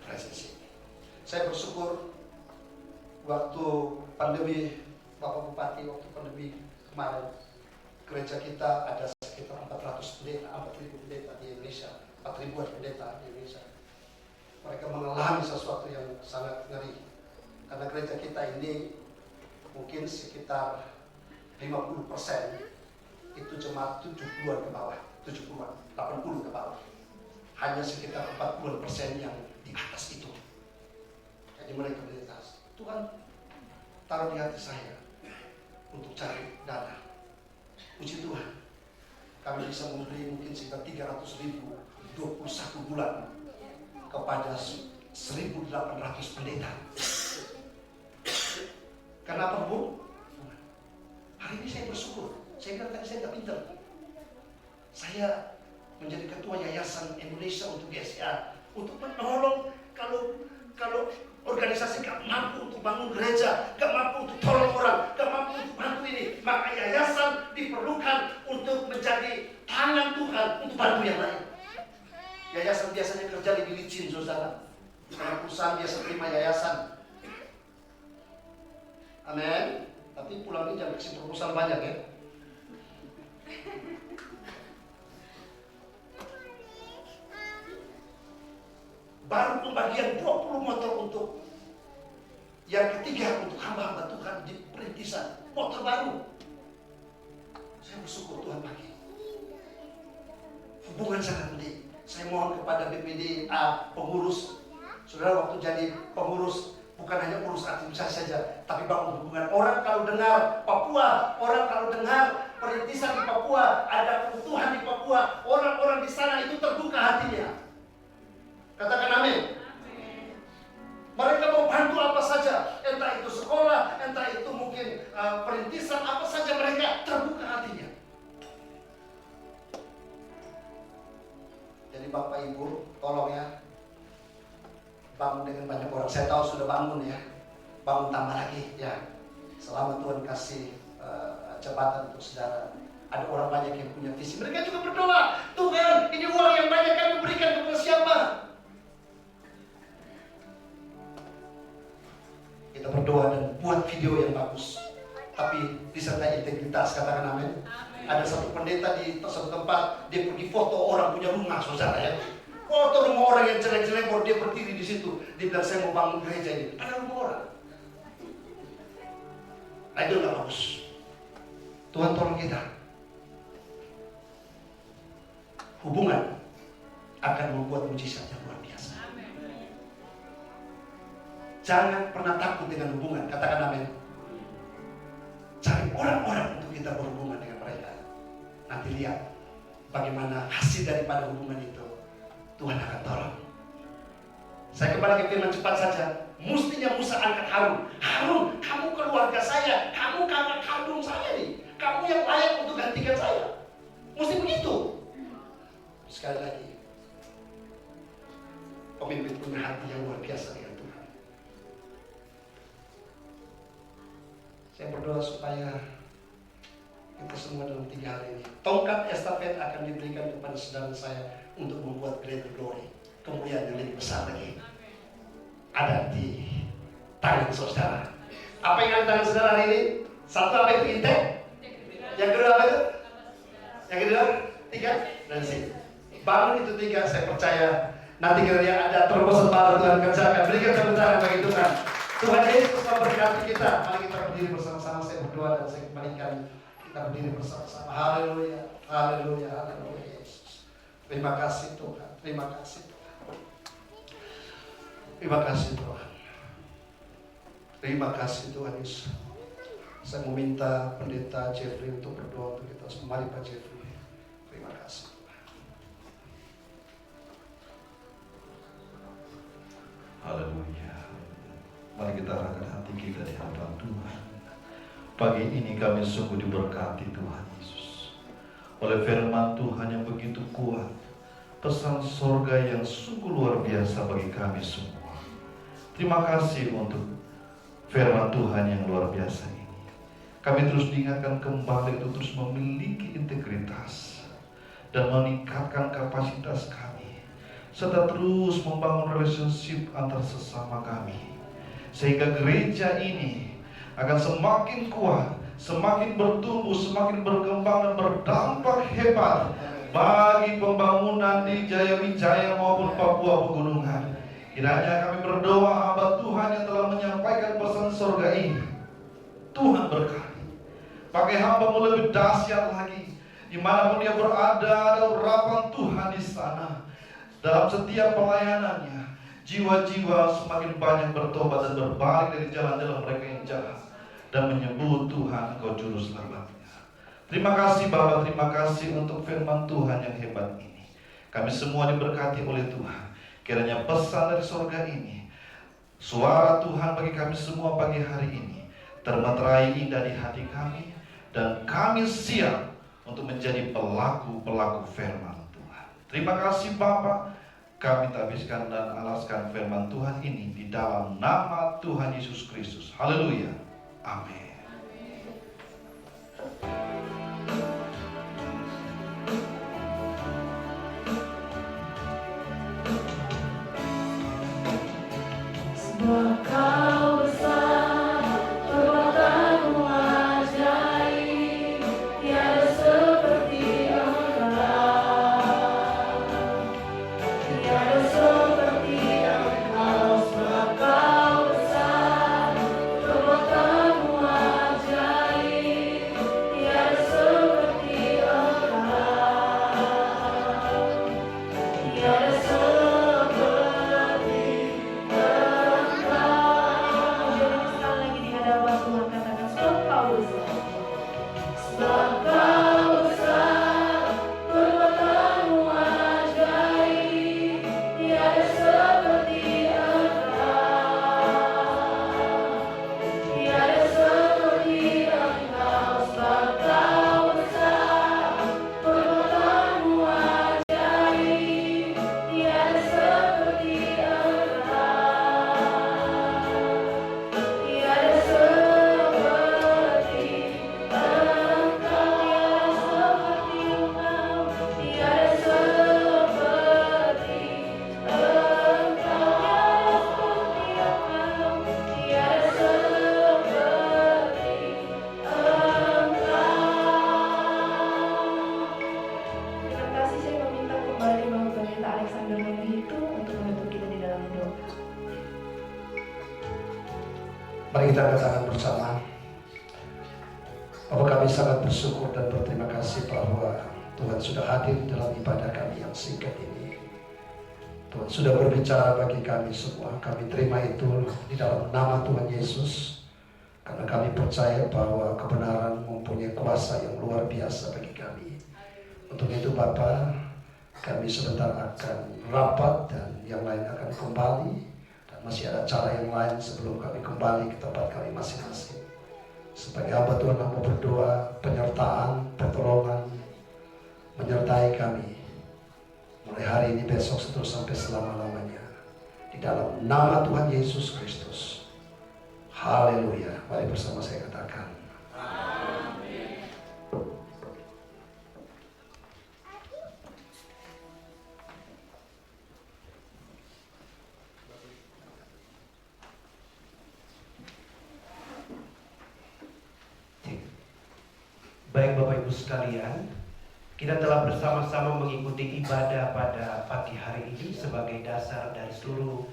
Relationship. Saya bersyukur waktu pandemi, Bapak Bupati, waktu pandemi kemarin, gereja kita ada sekitar 4.000 pendeta di Indonesia. 4.000 pendeta di Indonesia. Mereka mengalami sesuatu yang sangat ngeri. Karena gereja kita ini mungkin sekitar 50% itu jemaat 70-an ke bawah, 70-an, 80 ke bawah. Hanya sekitar 40% yang di atas itu. Jadi mereka melintas. Tuhan taruh di hati saya untuk cari dana. Puji Tuhan, kami bisa memberi mungkin sekitar 300.000 21 bulan kepada 1.800 pendeta. Kenapa, Bu? Hari ini saya bersyukur. Saya bilang tadi saya nggak pintar. Saya menjadi ketua Yayasan Indonesia untuk GSA, untuk menolong kalau organisasi gak mampu untuk bangun gereja, gak mampu untuk tolong orang, gak mampu untuk bantu ini, maka yayasan diperlukan untuk menjadi tangan Tuhan untuk bantu yang lain. Yayasan biasanya kerja lebih licin, saudara. Karena perusahaan biasa terima yayasan. Amin. Tapi pulang ini jangan kasih proposal banyak ya. Baru pembagian 20 motor untuk yang ketiga untuk hamba-hamba Tuhan di perintisan. Motor baru. Saya bersyukur Tuhan bagi. Hubungan sangat penting. Saya mohon kepada BPDA pengurus, saudara, waktu jadi pengurus bukan hanya urus administrasi saja, tapi bangun hubungan. Orang kalau dengar Papua, orang kalau dengar perintisan di Papua, ada kebutuhan di Papua, orang-orang di sana itu terbuka hatinya. Katakan amin. Mereka mau bantu apa saja, entah itu sekolah, entah itu mungkin perintisan, apa saja mereka terbuka hatinya. Jadi Bapak Ibu, tolong ya, bangun dengan banyak orang. Saya tahu sudah bangun ya, bangun tambah lagi ya. Selama Tuhan kasih jabatan untuk saudara, ada orang banyak yang punya visi. Mereka juga berdoa, Tuhan ini uang yang banyak kami berikan kepada siapa? Kita berdoa dan buat video yang bagus, tapi disertai integritas. Katakan amin. Ada satu pendeta di satu tempat, dia pergi foto orang punya rumah, saudara ya. Foto rumah orang yang jelek-jelek, baru dia berdiri di situ. Dia bilang, saya mau bangun gereja ini. Ada rumah orang. Nah, itu nggak bagus. Tuhan tolong kita. Hubungan akan membuat mujizat yang luar biasa. Jangan pernah takut dengan hubungan. Katakan amin. Cari orang-orang untuk kita berhubungan dengan mereka. Nanti lihat bagaimana hasil daripada hubungan itu. Tuhan akan tolong. Saya kembali ke firman cepat saja. Mestinya Musa angkat Harun. Harun, kamu keluarga saya. Kamu kakak kandung saya nih. Kamu yang layak untuk gantikan saya. Mesti begitu. Sekali lagi, pemimpin punya hati yang luar biasa dengan Tuhan. Saya berdoa supaya kita semua dalam 3 hari ini, tongkat estafet akan diberikan kepada saudara saya untuk membuat greater glory, kemuliaan yang lebih besar lagi, ada di tangan saudara. Apa yang ada di tangan saudara hari ini? Satu, apa itu? Yang kedua apa itu? Yang kedua, 3 dan sini. Bangun itu 3, saya percaya nanti kiranya ada terobosan baru Tuhan kerjakan. Berikan tepuk tangan bagi Tuhan. Tuhan Yesus memberkati kita. Mari kita berdiri bersama-sama. Saya berdoa dan saya kembalikan kita berdiri bersama-sama. Haleluya, haleluya, haleluya Yesus. Terima kasih Tuhan. Terima kasih Tuhan. Terima kasih Tuhan. Terima kasih Tuhan Yesus. Saya meminta pendeta Jeffrey untuk berdoa untuk kita semua. Mari Pak Jeffrey. Terima kasih. Haleluya. Mari kita arahkan hati kita di hadapan Tuhan. Pagi ini kami sungguh diberkati Tuhan Yesus oleh firman Tuhan yang begitu kuat, pesan sorga yang sungguh luar biasa bagi kami semua. Terima kasih untuk firman Tuhan yang luar biasa ini. Kami terus diingatkan kembali untuk terus memiliki integritas dan meningkatkan kapasitas kami, serta terus membangun relationship antar sesama kami, sehingga gereja ini akan semakin kuat, semakin bertumbuh, semakin berkembang dan berdampak hebat bagi pembangunan di Jaya Wijaya maupun Papua Pegunungan. Kiranya kami berdoa hamba Tuhan yang telah menyampaikan pesan surga ini, Tuhan berkati. Pakai hamba-Mu lebih dahsyat lagi, dimanapun dia berada, ada urapan Tuhan di sana. Dalam setiap pelayanannya, jiwa-jiwa semakin banyak bertobat dan berbalik dari jalan-jalan mereka yang jahat dan menyebut Tuhan Engkau Juru Selamatnya. Terima kasih Bapa, terima kasih untuk firman Tuhan yang hebat ini. Kami semua diberkati oleh Tuhan. Kiranya pesan dari surga ini, suara Tuhan bagi kami semua pagi hari ini, termeterai indah di hati kami, dan kami siap untuk menjadi pelaku-pelaku firman Tuhan. Terima kasih Bapa. Kami tabiskan dan alaskan firman Tuhan ini di dalam nama Tuhan Yesus Kristus. Haleluya. Amin. Sebab Kau besar, perbuatanmu ajaib, tiada seperti Engkau, tiada seperti Engkau. Sebab Kau besar, perbuatanmu ajaib, tiada seperti Engkau, tiada seperti Tiada memenuhi itu untuk menutup kita di dalam doa. Mari kita angkat tangan bersama. Bapak, kami sangat bersyukur dan berterima kasih bahwa Tuhan sudah hadir dalam ibadah kami yang singkat ini. Tuhan sudah berbicara bagi kami semua. Kami terima itu di dalam nama Tuhan Yesus. Karena kami percaya bahwa kebenaran mempunyai kuasa yang luar biasa bagi kami. Untuk itu Bapa, kami sebentar akan rapat dan yang lain akan kembali. Dan masih ada cara yang lain sebelum kami kembali ke tempat kami masing-masing. Sebagai hamba Tuhan mau berdoa penyertaan, pertolongan menyertai kami mulai hari ini, besok, seterus sampai selama-lamanya di dalam nama Tuhan Yesus Kristus. Haleluya. Mari bersama saya katakan amin. Baik Bapak Ibu sekalian, kita telah bersama-sama mengikuti ibadah pada pagi hari ini sebagai dasar dari seluruh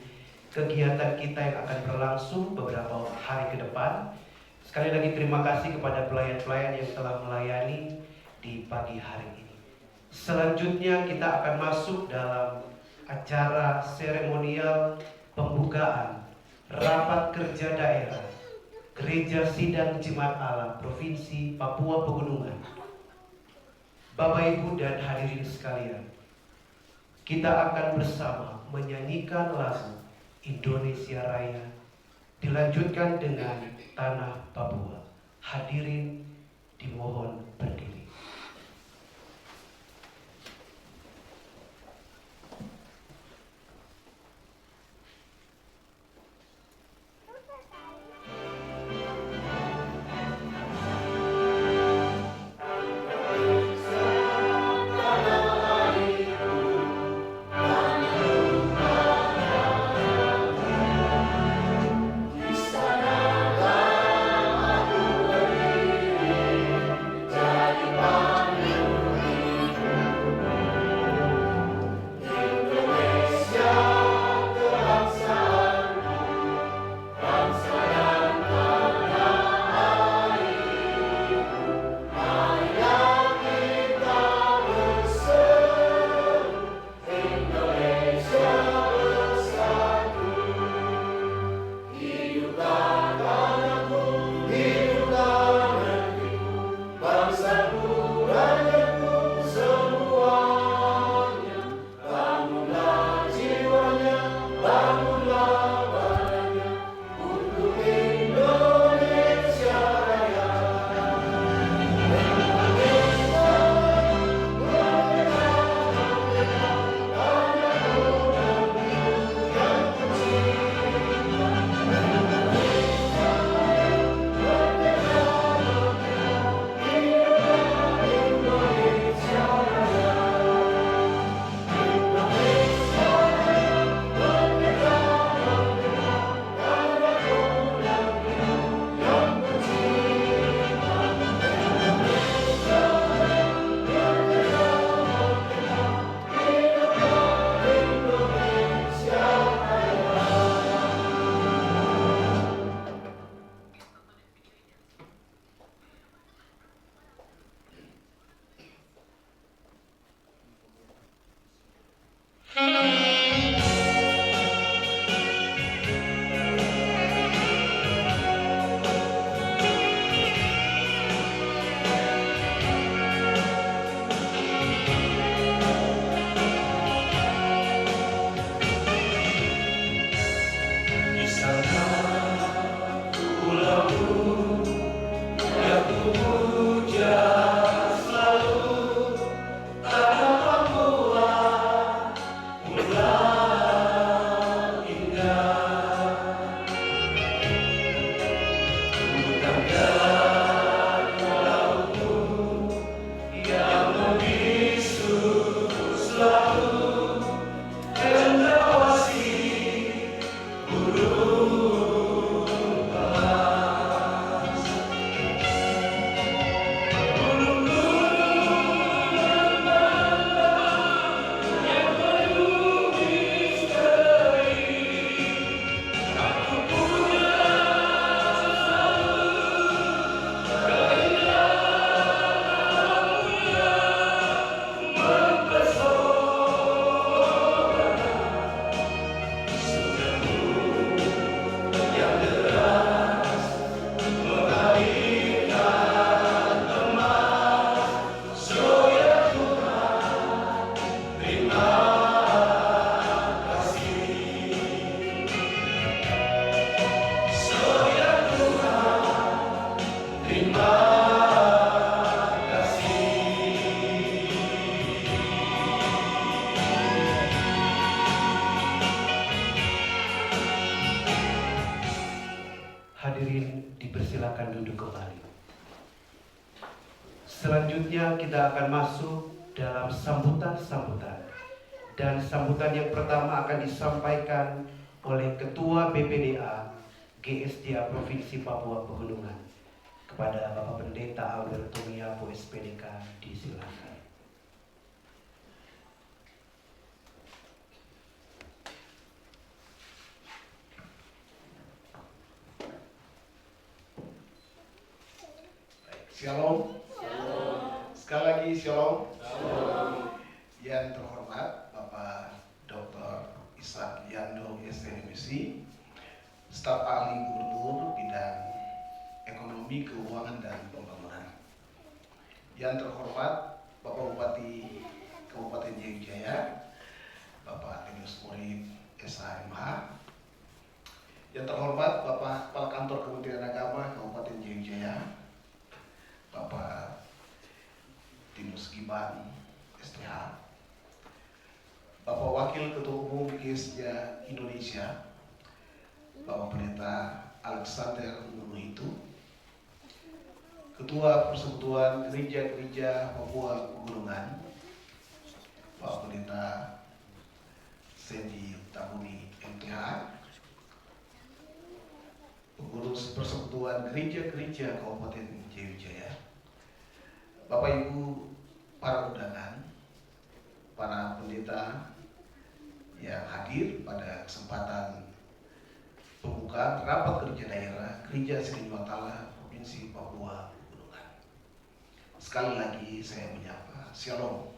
kegiatan kita yang akan berlangsung beberapa hari ke depan. Sekali lagi terima kasih kepada pelayan-pelayan yang telah melayani di pagi hari ini. Selanjutnya kita akan masuk dalam acara seremonial pembukaan Rapat Kerja Daerah Gereja Sidang Jemaat Allah Provinsi Papua Pegunungan. Bapak Ibu dan hadirin sekalian, kita akan bersama menyanyikan lagu Indonesia Raya, dilanjutkan dengan Tanah Papua. Hadirin dimohon berdiri. Di sana aku berdiri, jadi hadirin dipersilakan duduk kembali. Selanjutnya kita akan masuk dalam sambutan-sambutan. Dan sambutan yang pertama akan disampaikan oleh Ketua BPDA GSDA Provinsi Papua Pegunungan kepada Bapak Pendeta Alberto Miapo SPDK. Disilakan. Shalom. Sekali lagi shalom. Yang terhormat Bapak Dr. Ishak Yando SMC, staf ahli gubernur bidang ekonomi, keuangan, dan pembangunan. Yang terhormat Bapak Bupati Kabupaten Jayapura, Bapak Tenius Murid SHMH. Yang terhormat Bapak Kepala Kantor Kementerian Agama Kabupaten Jayapura, Bapak Tinus Giban STH, Bapak Wakil Ketua Umum GSDA Indonesia, Bapak Pendeta Alexander Nunuhitu, Ketua Persekutuan Gereja-Gereja Papua Pegunungan, Bapak Pendeta Sandy Tabuni MTH, Pengurus Persekutuan Gereja-Gereja Kabupaten Jayapura, Bapak Ibu para undangan, para pendeta yang hadir pada kesempatan pembukaan rapat kerja daerah Gereja Sriwatala Provinsi Papua Pegunungan. Sekali lagi saya menyapa Shalom.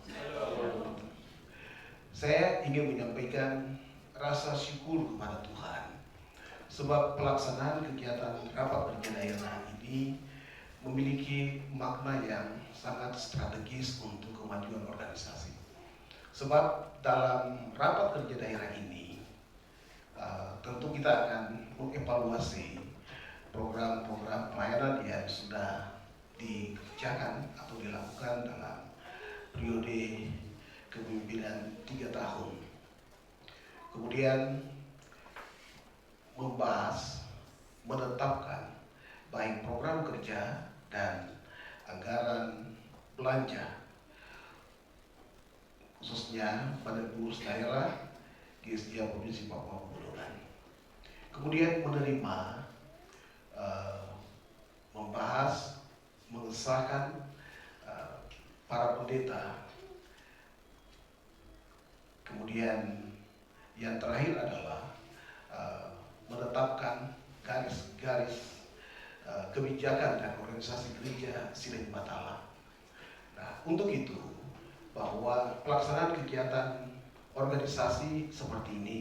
Saya ingin menyampaikan rasa syukur kepada Tuhan sebab pelaksanaan kegiatan rapat kerja daerah ini memiliki makna yang sangat strategis untuk kemajuan organisasi. Sebab dalam rapat kerja daerah ini tentu kita akan mengevaluasi program-program pelayanan yang sudah dikerjakan atau dilakukan dalam periode kepemimpinan 3 tahun. Kemudian membahas, menetapkan baik program kerja dan anggaran belanja, khususnya pada pengurus daerah GSDA Provinsi Papua Pegunungan. Kemudian menerima, membahas, mengesahkan para pendeta. Kemudian yang terakhir adalah menetapkan garis-garis kebijakan dan organisasi gereja Sriwatala. Nah, untuk itu bahwa pelaksanaan kegiatan organisasi seperti ini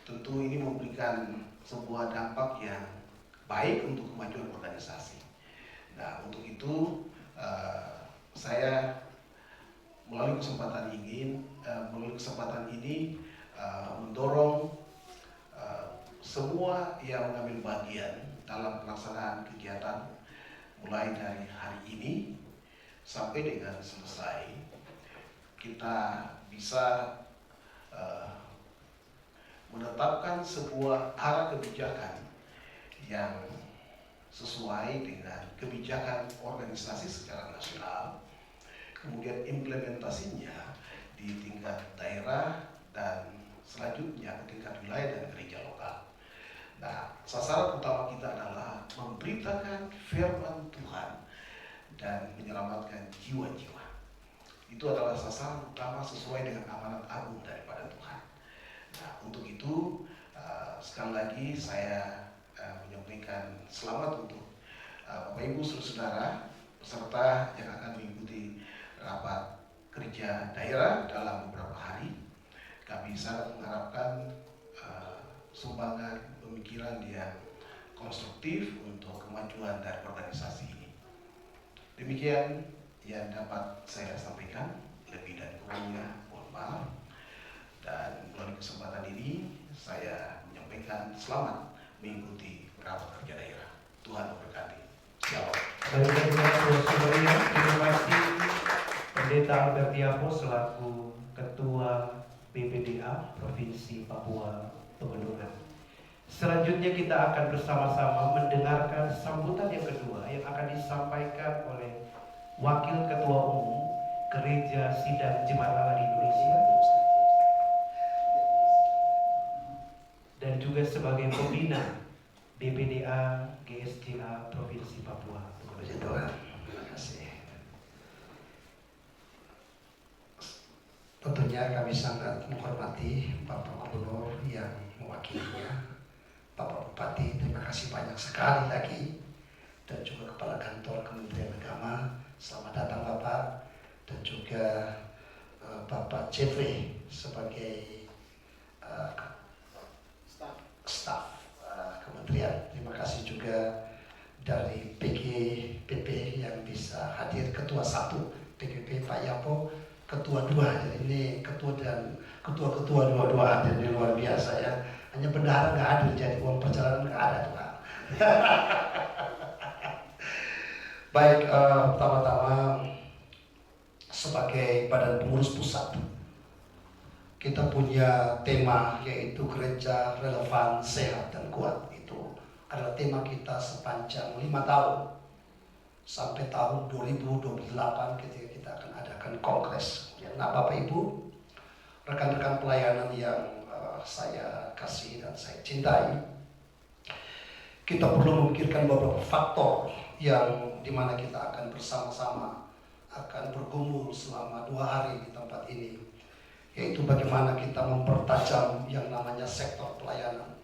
tentu ini memberikan sebuah dampak yang baik untuk kemajuan organisasi. Nah, untuk itu saya melalui kesempatan ini mendorong semua yang mengambil bagian dalam pelaksanaan kegiatan mulai dari hari ini sampai dengan selesai, kita bisa menetapkan sebuah arah kebijakan yang sesuai dengan kebijakan organisasi secara nasional, kemudian implementasinya di tingkat daerah dan selanjutnya ke tingkat wilayah dan gereja lokal. Nah, sasaran utama kita adalah memberitakan firman Tuhan dan menyelamatkan jiwa-jiwa. Itu adalah sasaran utama sesuai dengan amanat agung daripada Tuhan. Nah, untuk itu sekali lagi saya menyampaikan selamat untuk Bapak Ibu saudara peserta yang akan mengikuti rapat kerja daerah dalam beberapa hari. Kami sangat mengharapkan sumbangan pemikiran yang konstruktif untuk kemajuan dari organisasi ini. Demikian yang dapat saya sampaikan, lebih dan kurangnya mohon maaf. Dan melalui kesempatan ini saya menyampaikan selamat mengikuti rapat kerja daerah. Tuhan memberkati. Shalom. Terima kasih Pendeta Albert Miapo selaku Ketua BPDA Provinsi Papua Pegunungan. Selanjutnya kita akan bersama-sama mendengarkan sambutan yang kedua yang akan disampaikan oleh Wakil Ketua Umum Gereja Sidang Jemaat Allah di Indonesia dan juga sebagai pembina BPDA GSJA Provinsi Papua. Puji Tuhan, terima kasih. Tentunya kami sangat menghormati Bapak Gubernur yang mewakilinya, Bapak Bupati, terima kasih banyak sekali lagi, dan juga Kepala Kantor Kementerian Agama, selamat datang Bapak, dan juga Bapak Jeffrey sebagai staf kementerian. Terima kasih juga dari PGPP yang bisa hadir, Ketua 1 PGP Pak Yapo, Ketua 2, jadi ini ketua dan ketua-ketua dua-dua hadir, ini luar biasa ya. Hanya bendahara nggak hadir, jadi uang perjalanan nggak ada tuh Pak. Baik, pertama-tama sebagai Badan Pengurus Pusat, kita punya tema yaitu Gereja Relevan, Sehat, dan Kuat. Itu adalah tema kita sepanjang 5 tahun sampai tahun 2028 ketika kita akan adakan kongres. Nah Bapak Ibu, rekan-rekan pelayanan yang saya kasih dan saya cintai, kita perlu memikirkan beberapa faktor yang dimana kita akan bersama-sama akan bergumul selama 2 hari di tempat ini, yaitu bagaimana kita mempertajam yang namanya sektor pelayanan,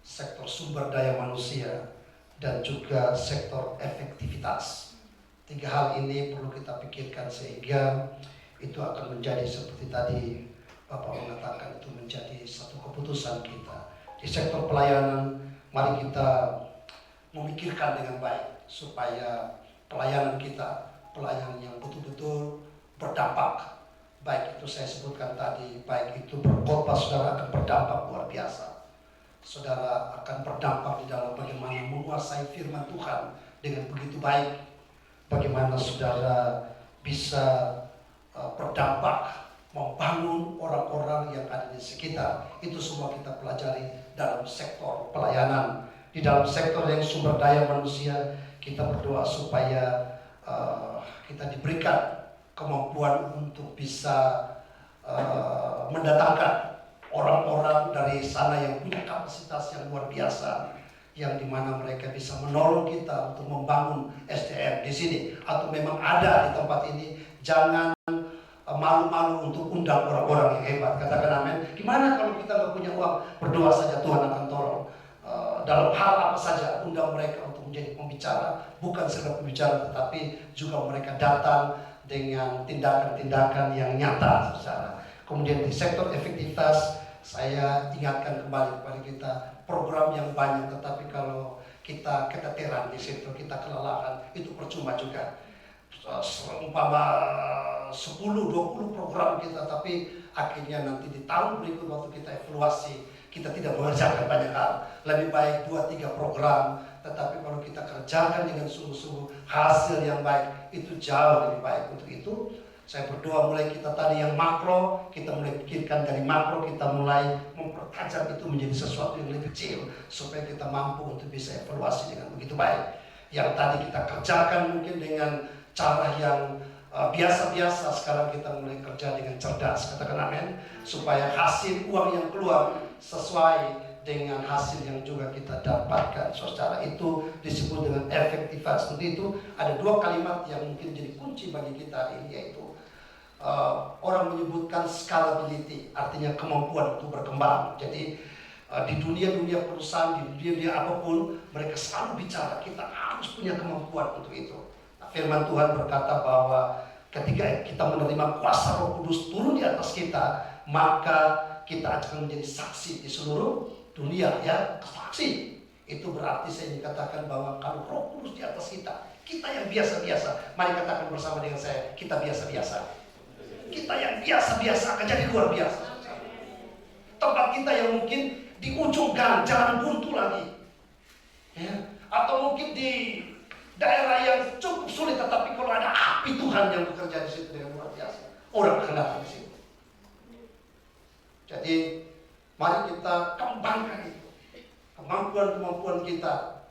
sektor sumber daya manusia, dan juga sektor efektivitas. 3 hal ini perlu kita pikirkan sehingga itu akan menjadi seperti tadi Bapak mengatakan, itu menjadi satu keputusan kita. Di sektor pelayanan, mari kita memikirkan dengan baik supaya pelayanan kita, pelayanan yang betul-betul berdampak. Baik itu saya sebutkan tadi, baik itu berkhotbah, saudara akan berdampak luar biasa. Saudara akan berdampak di dalam bagaimana menguasai firman Tuhan dengan begitu baik. Bagaimana saudara bisa berdampak membangun orang-orang yang ada di sekitar. Itu semua kita pelajari dalam sektor pelayanan. Di dalam sektor yang sumber daya manusia, kita berdoa supaya kita diberikan kemampuan untuk bisa mendatangkan orang-orang dari sana yang punya kapasitas yang luar biasa, yang dimana mereka bisa menolong kita untuk membangun SDM di sini, atau memang ada di tempat ini. Jangan malu-malu untuk undang orang-orang yang hebat. Katakan amin. Gimana kalau kita nggak punya uang? Berdoa saja, Tuhan akan tolong. Dalam hal apa saja, undang mereka untuk menjadi pembicara. Bukan sekedar pembicara, tetapi juga mereka datang dengan tindakan-tindakan yang nyata, saudara. Kemudian di sektor efektivitas, saya ingatkan kembali kepada kita, program yang banyak, tetapi kalau kita keteteran di situ, kita kelelahan, itu percuma juga. Umpama 10-20 program kita, tapi akhirnya nanti di tahun berikut waktu kita evaluasi, kita tidak mengerjakan banyak hal. Lebih baik 2-3 program, tetapi kalau kita kerjakan dengan sungguh-sungguh, hasil yang baik itu jauh lebih baik. Untuk itu saya berdoa mulai kita tadi yang makro, kita mulai pikirkan dari makro, kita mulai mempertajam itu menjadi sesuatu yang lebih kecil, supaya kita mampu untuk bisa evaluasi dengan begitu baik. Yang tadi kita kerjakan mungkin dengan cara yang biasa-biasa, sekarang kita mulai kerja dengan cerdas. Katakan amin. Supaya hasil uang yang keluar sesuai dengan hasil yang juga kita dapatkan. Secara itu disebut dengan efektivitas. Untuk itu ada 2 kalimat yang mungkin jadi kunci bagi kita ini, yaitu orang menyebutkan scalability, artinya kemampuan untuk berkembang. Jadi di dunia-dunia perusahaan, di dunia apapun, mereka selalu bicara kita harus punya kemampuan untuk itu. Firman Tuhan berkata bahwa ketika kita menerima kuasa Roh Kudus turun di atas kita, maka kita akan menjadi saksi di seluruh dunia, ya. Saksi itu berarti saya ingin katakan bahwa kalau Roh Kudus di atas kita, kita yang biasa-biasa, mari katakan bersama dengan saya, kita biasa-biasa. Kita yang biasa-biasa akan jadi luar biasa. Tempat kita yang mungkin di ujung gang, jangan buntu lagi, ya. Atau mungkin di daerah yang cukup sulit, tetapi kalau ada api Tuhan yang bekerja di situ dengan luar biasa, orang akan datang di situ. Jadi mari kita kembangkan itu. kemampuan kita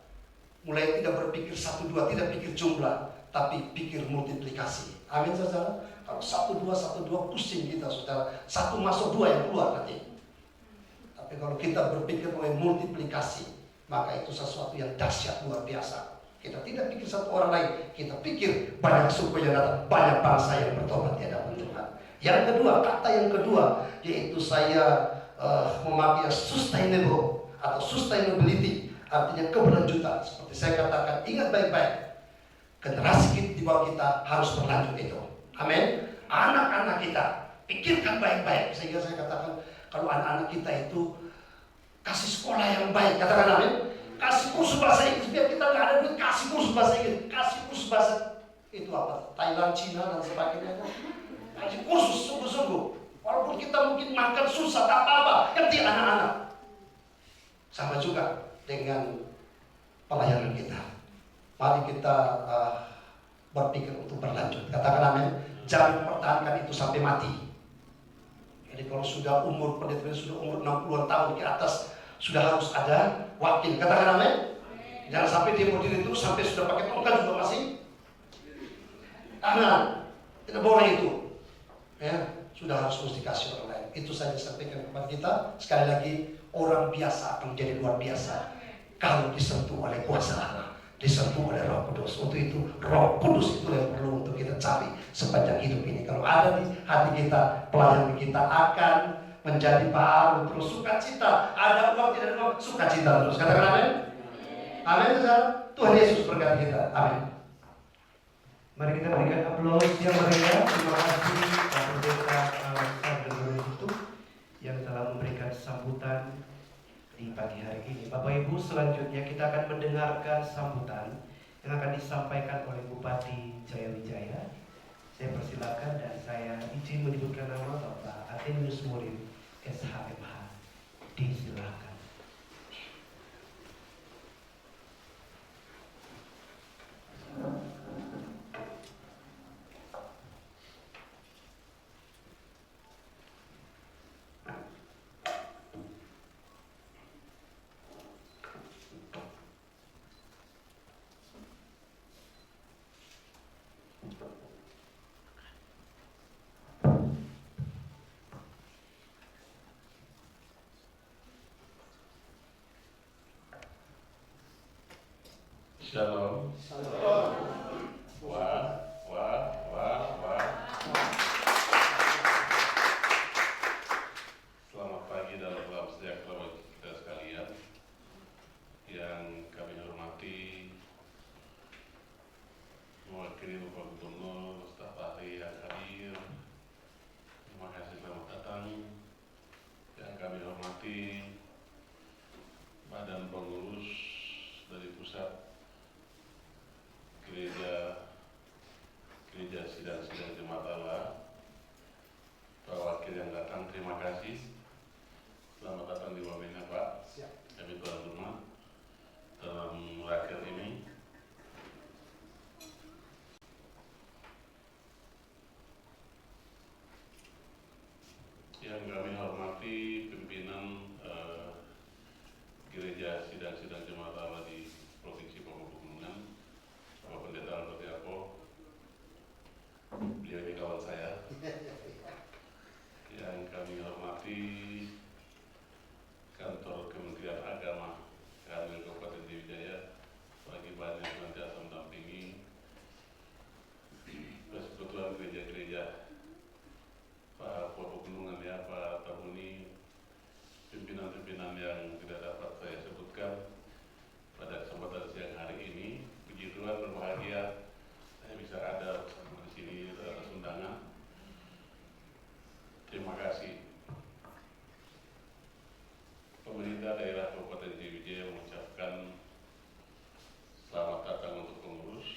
mulai tidak berpikir 1, 2, tidak pikir jumlah, tapi pikir multiplikasi. Amin saudara. Kalau 1, 2 pusing kita saudara, 1 masuk 2 yang keluar nanti. Tapi kalau kita berpikir mulai multiplikasi, maka itu sesuatu yang dahsyat luar biasa. Kita tidak pikir satu orang lain, kita pikir banyak suku yang datang, banyak bangsa yang bertobat di hadapan Tuhan. Yang kedua, kata yang kedua, yaitu saya memakai sustainable atau sustainability, artinya keberlanjutan. Seperti saya katakan, ingat baik-baik, generasi di bawah kita harus berlanjut itu. Amin. Anak-anak kita, pikirkan baik-baik. Sehingga saya katakan, kalau anak-anak kita itu kasih sekolah yang baik, katakan amin. Kasih kursus bahasa Inggris, biar kita nggak ada duit, kasih kursus bahasa Inggris, kasih kursus bahasa itu apa? Thailand, Cina dan sebagainya. Kasih kursus sungguh-sungguh. Walaupun kita mungkin makan susah, tak apa-apa, ngerti anak-anak. Sama juga dengan pelayanan kita. Mari kita berpikir untuk berlanjut. Katakan amin. Jangan pertahankan itu sampai mati. Jadi kalau sudah umur pendeta sudah umur 60-an tahun ke atas, sudah harus ada wakil. Katakan amin. Jangan sampai dia mau diri terus sampai sudah pakai tongkat juga masih. Karena tidak boleh itu. Ya, sudah harus dikasih orang lain. Itu saja sampaikan kepada kita. Sekali lagi, orang biasa akan menjadi luar biasa kalau disentuh oleh kuasa Allah, disentuh oleh Roh Kudus. Untuk itu, Roh Kudus itu yang perlu untuk kita cari sepanjang hidup ini. Kalau ada di hati kita, pelayanan kita akan menjadi baru, terus sukacita. Ada uang, tidak ada uang, sukacita terus. Katakan amin. Amin, saudara. Tuhan Yesus berkati kita. Amin. Mari kita berikan aplaus yang meriah. Terima kasih Pak Pendeta Alexander itu yang telah memberikan sambutan di pagi hari ini. Bapak Ibu, selanjutnya kita akan mendengarkan sambutan yang akan disampaikan oleh Bupati Jayawijaya. Saya persilakan dan saya izin menyebutkan nama Bapak Athenius Mulim, SHMH. Disilakan. Shalom. Wah. Selamat pagi dan salam sejahtera bagi kita sekalian. Yang kami hormati, mewakili Bapak Gubernur, staf ahli yang hadir. Terima kasih, selamat datang. Yang kami hormati, Badan Pengurus dari pusat gereja sidang-sidang Jemaat Allah, Pak Wakil yang datang, terima kasih. Selamat datang di Wamena, Pak. Kami tuan rumah dalam raker ini. Yang kami hormati pimpinan gereja sidang-sidang Jemaat Allah di Provinsi Papua Pegunungan, Bapak Pendeta Albert Yapo, beliau ini kawan saya. Yang kami hormati kantor Kementerian Agama Kanwil Kabupaten Jayawijaya, bagi banyak senantiasa mendampingi persekutuan gereja-gereja Pak Papua Pegunungan ya, Pak Tabuni, pimpinan-pimpinan yang tidak dapat saya sebutkan pada kesempatan siang hari ini. Puji Tuhan, berbahagia saya bisa ada bersama di sini atas undangan. Terima kasih. Pemerintah daerah Kabupaten Jayawijaya mengucapkan selamat datang untuk pengurus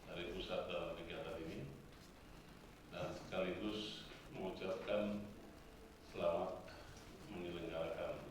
dari pusat dalam kegiatan ini, dan sekaligus mengucapkan selamat menyelenggarakan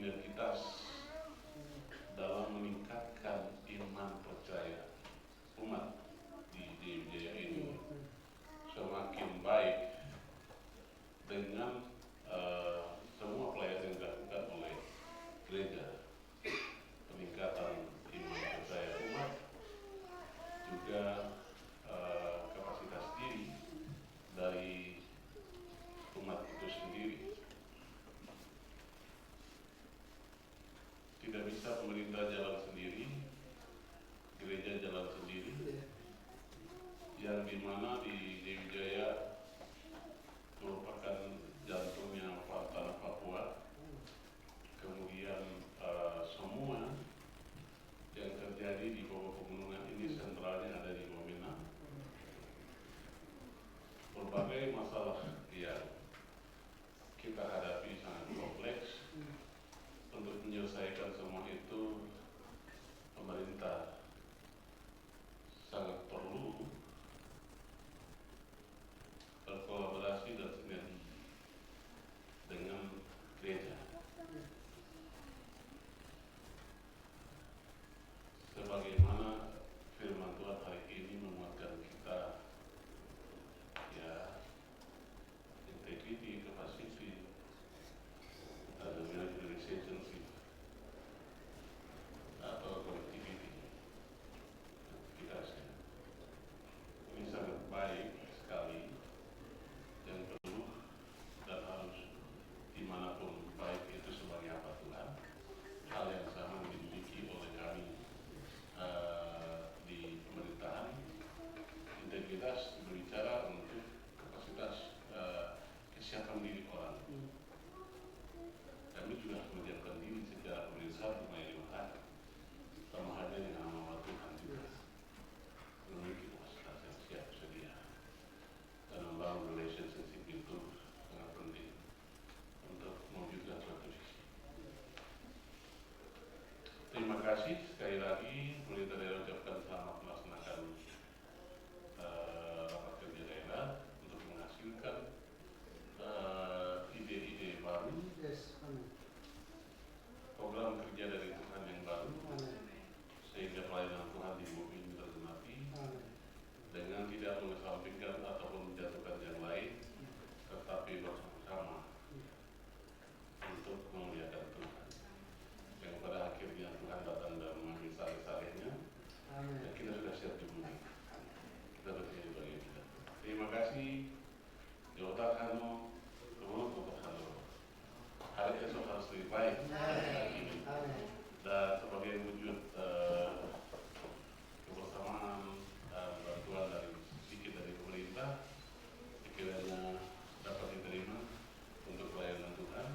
sinergitas dalam meningkatkan iman percaya umat di Wijaya ini semakin baik dengan semua pelayanan yang dilakukan oleh gereja, peningkatan iman percaya umat, juga kapasitas diri dari umat itu sendiri. Tidak bisa pemerintah jalan sendiri, gereja jalan sendiri, yang dimana di Wijaya merupakan jantungnya tanah Papua. Kemudian semua yang terjadi di bawah pegunungan ini sentralnya ada di Wamena. Berbagai masalah yang kita hadapi sangat kompleks. Untuk menyelesaikan semua itu, pemerintah sangat perlu berkolaborasi dan sinergi dengan gereja. Sebagaimana firman Tuhan hari ini menguatkan kita, ya, integrity, capacity, relationship atau connectivity, aktivitasnya. Ini sangat baik sekali, yang perlu dan harus dimanapun, baik itu sebagai apa Tuhan, hal yang sama dimiliki oleh kami di pemerintahan. Integritas berbicara untuk kapasitas kesiapan diri orang. Kami juga menyiapkan diri secara pemirsa lumayan 5 hari, sama halnya dengan nama Tuhan juga memiliki kapasitas yang siap sedia, dan membangun relationship itu sangat penting untuk mewujudkan suatu visi. Terima kasih sekali lagi, pemerintah daerah ucapkan selamat melaksanakan rapat kerja daerah untuk menghasilkan ide-ide baru, program kerja dari Tuhan yang baru, sehingga pelayanan Tuhan di bumi ini tergenapi dengan tidak mengesampingkan ataupun menjatuhkan yang lain, tetapi bersama-sama untuk memuliakan Tuhan. Yang pada akhirnya Tuhan datang dan mengambil saleh-salehnya, dan kita sudah siap di bumi. Kita berdiri bagi kita. Terima kasih. Jota Kano, Jota Kano. Hari esok harus lebih baik hari ini. Dan sebagai wujud kebersamaan dan bantuan dari sedikit dari pemerintah, sekiranya dapat diterima untuk pelayanan Tuhan,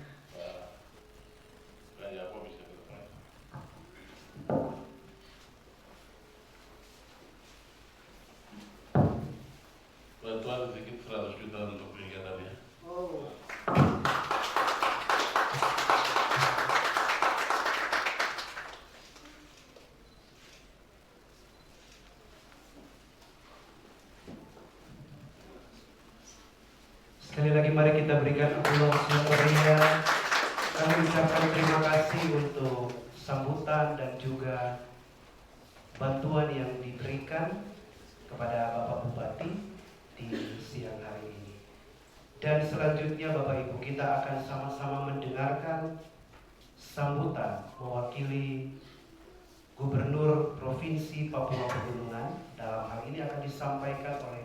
Raja apa bisa kita pelayan. Bantuan sedikit 100 juta untuk kegiatannya. Sekali lagi mari kita berikan aplaus yang meriah. Kami ucapkan terima kasih untuk sambutan dan juga bantuan yang diberikan kepada Bapak Bupati di siang hari ini. Dan selanjutnya Bapak Ibu, kita akan sama-sama mendengarkan sambutan mewakili Gubernur Provinsi Papua Pegunungan. Dalam hal ini akan disampaikan oleh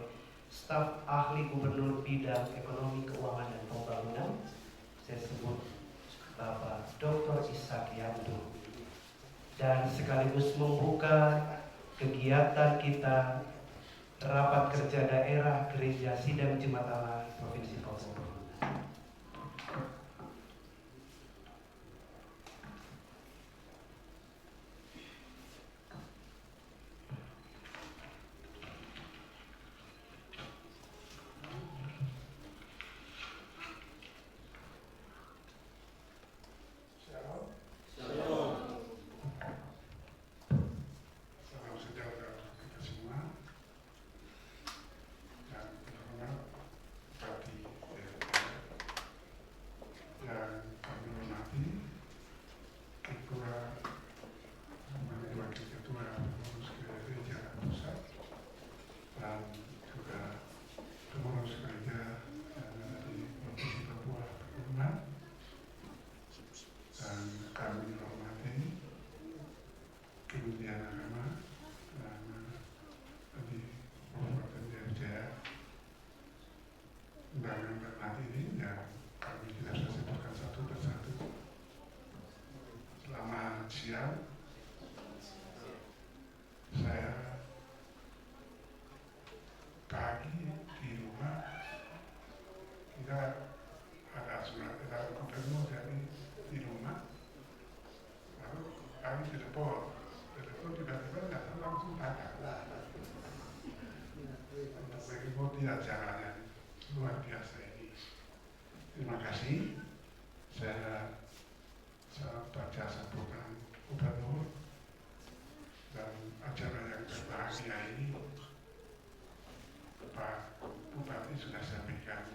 staf ahli Gubernur Bidang Ekonomi, Keuangan, dan Pembangunan. Saya sebut Bapak Dr. Ishak Yandu. Dan sekaligus membuka kegiatan kita rapat kerja daerah Gereja Sidang Jemaat Allah Provinsi Papua Pegunungan. Salam sejahtera untuk kita semua, dan terhormat Bupati Selamat siang. Saya pagi di rumah, kita ada surat edaran gubernur dari di rumah, lalu kami telepon tiba-tiba nggak tahu langsung ada. Mengikuti acaranya luar biasa ini. Terima kasih. Saya baca sambutan gubernur dan acara yang berbahagia ini. Pak Bupati sudah sampaikan,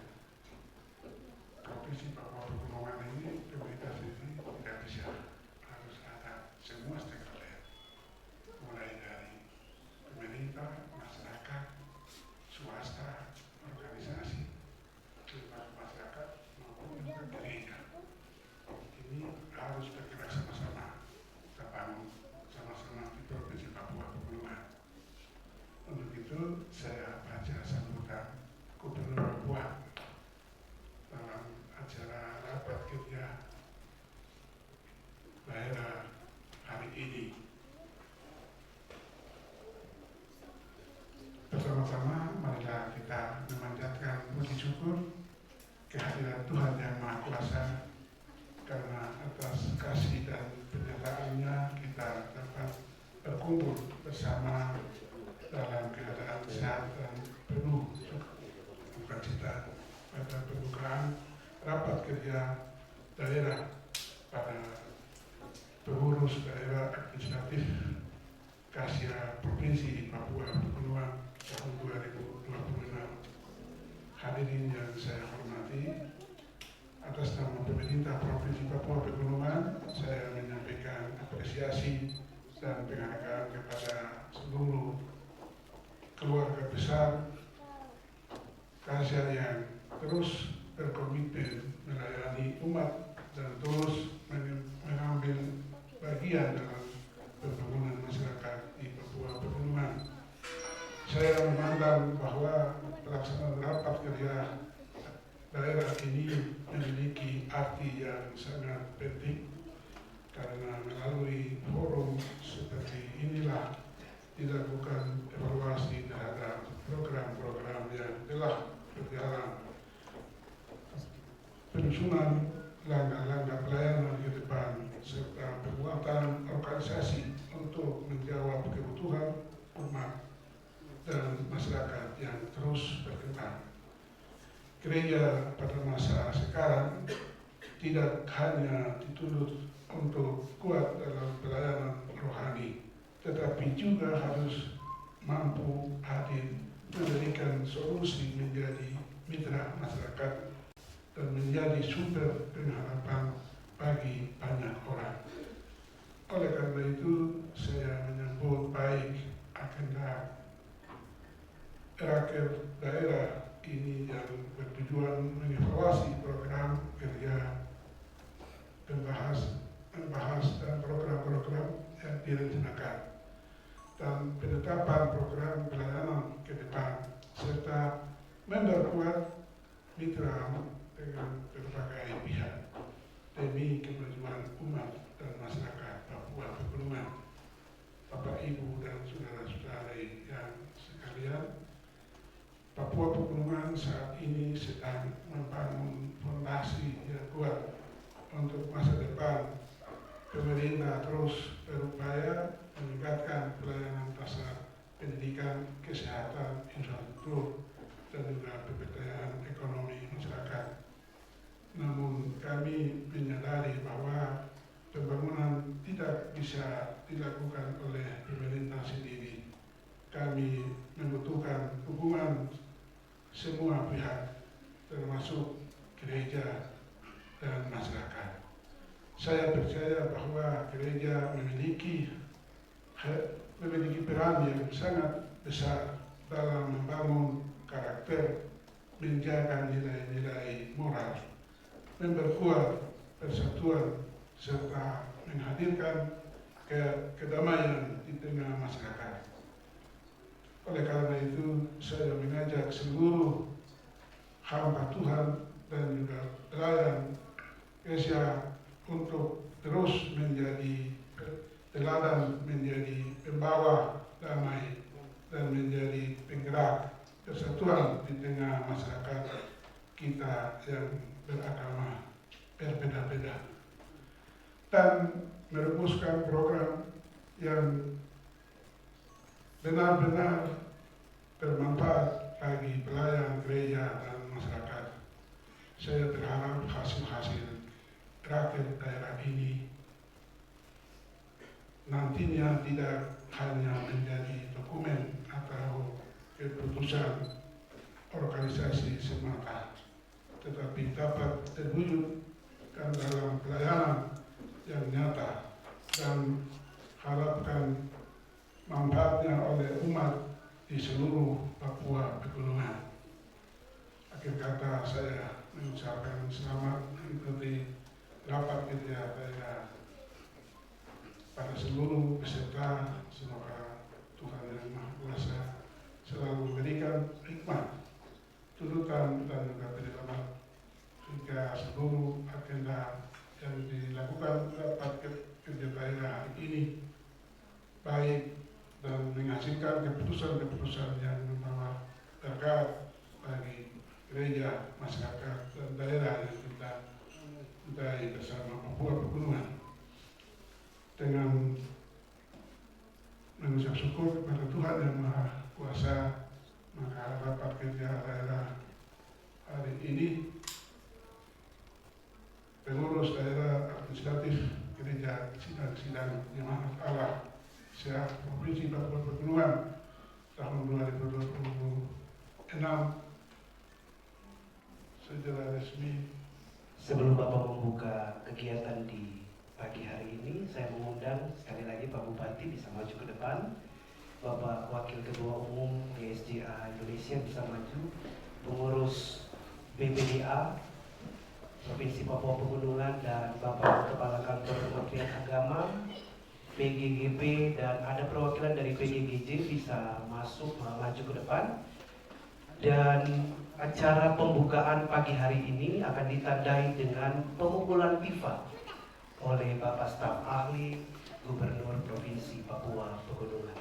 Provinsi Papua Pegunungan ini, pemerintah sendiri tidak bisa, harus ada semua stakeholder, mulai dari pemerintah, masyarakat, swasta, organisasi, termasuk masyarakat maupun juga gereja. Ini harus bergerak sama-sama, kita bangun sama-sama di Provinsi Papua Pegunungan. Untuk itu saya baca sambutan Gubernur Papua dalam acara rapat kerja daerah hari ini. Bersama-sama marilah kita memanjatkan puji syukur kehadiran Tuhan Yang Maha Kuasa, karena atas kasih dan penyertaannya kita dapat berkumpul bersama dalam keadaan sehat dan penuh sukacita pada pembukaan rapat kerja daerah pada pengurus daerah administratif Kasya Provinsi Papua Pegunungan tahun 2026. Hadirin yang saya hormati, atas nama pemerintah Provinsi Papua Pegunungan, saya menyampaikan apresiasi dan penghargaan kepada seluruh keluarga besar Kasya yang terus berkomitmen melayani umat dan terus mengambil bagian dalam pembangunan masyarakat di Papua Pegunungan. Saya memandang bahwa pelaksanaan rapat kerja daerah ini memiliki arti yang sangat penting, karena melalui forum seperti inilah dilakukan evaluasi terhadap program-program yang telah berjalan, penyusunan langkah-langkah pelayanan ke depan, serta penguatan organisasi untuk menjawab kebutuhan umat dan masyarakat yang terus berkembang. Gereja pada masa sekarang tidak hanya dituntut untuk kuat dalam pelayanan rohani, tetapi juga harus mampu hadir memberikan solusi menjadi mitra masyarakat dan menjadi sumber pengharapan bagi banyak orang. Oleh karena itu, saya menyambut baik agenda raker daerah ini yang bertujuan mengevaluasi program kerja, membahas dan program-program yang direncanakan, dan penetapan program pelayanan ke depan, serta memperkuat mitra dengan berbagai pihak demi kemajuan umat dan masyarakat Papua Pegunungan. Bapak, Ibu, dan saudara-saudari yang sekalian, Papua Pegunungan saat ini sedang membangun fondasi yang kuat untuk masa depan. Pemerintah terus berupaya meningkatkan pelayanan dasar pendidikan, kesehatan, infrastruktur, dan juga pemberdayaan ekonomi masyarakat. Namun kami menyadari bahwa pembangunan tidak bisa dilakukan oleh pemerintah sendiri. Kami membutuhkan dukungan semua pihak, termasuk gereja dan masyarakat. Saya percaya bahwa gereja memiliki peran yang sangat besar dalam membangun karakter, menjaga nilai-nilai moral, memperkuat persatuan, serta menghadirkan kedamaian di tengah masyarakat. Oleh karena itu, saya mengajak seluruh hamba Tuhan dan juga pelayan Kasya untuk terus menjadi teladan menjadi pembawa damai dan menjadi penggerak persatuan di tengah masyarakat kita yang beragama berbeda-beda, dan merumuskan program yang benar-benar bermanfaat bagi pelayan gereja dan masyarakat. Saya berharap hasil-hasil raker daerah ini nantinya tidak hanya menjadi dokumen atau keputusan organisasi semata, tetapi dapat terwujudkan dalam pelayanan yang nyata dan harapkan manfaatnya oleh umat di seluruh Papua Pegunungan. Akhir kata saya mengucapkan selamat mengikuti rapat kerja daerah pada seluruh peserta. Semoga Tuhan Yang Maha Kuasa selalu memberikan hikmat, tuntutan dan juga penyelamat sehingga seluruh agenda yang dilakukan rapat kerja daerah hari ini baik dan menghasilkan keputusan-keputusan yang membawa berkat bagi gereja, masyarakat, dan daerah yang kita cintai bersama Papua Pegunungan. Dengan mengucap syukur kepada Tuhan Yang Maha Kuasa, maka rapat kerja daerah hari ini pengurus daerah administratif gereja sidang Jemaat Allah Sehat Provinsi Papua Pegunungan tahun 2026 secara resmi. Sebelum Bapak membuka kegiatan di pagi hari ini, saya mengundang sekali lagi Pak Bupati bisa maju ke depan, Bapak Wakil Ketua Umum GSJA Indonesia bisa maju, pengurus BPDA Provinsi Papua Pegunungan dan Bapak Kepala Kantor Kementerian Agama, PGGP, dan ada perwakilan dari PGGJ bisa masuk maju ke depan. Dan acara pembukaan pagi hari ini akan ditandai dengan pemukulan pipa oleh Bapak Staf Ahli Gubernur Provinsi Papua Pegunungan.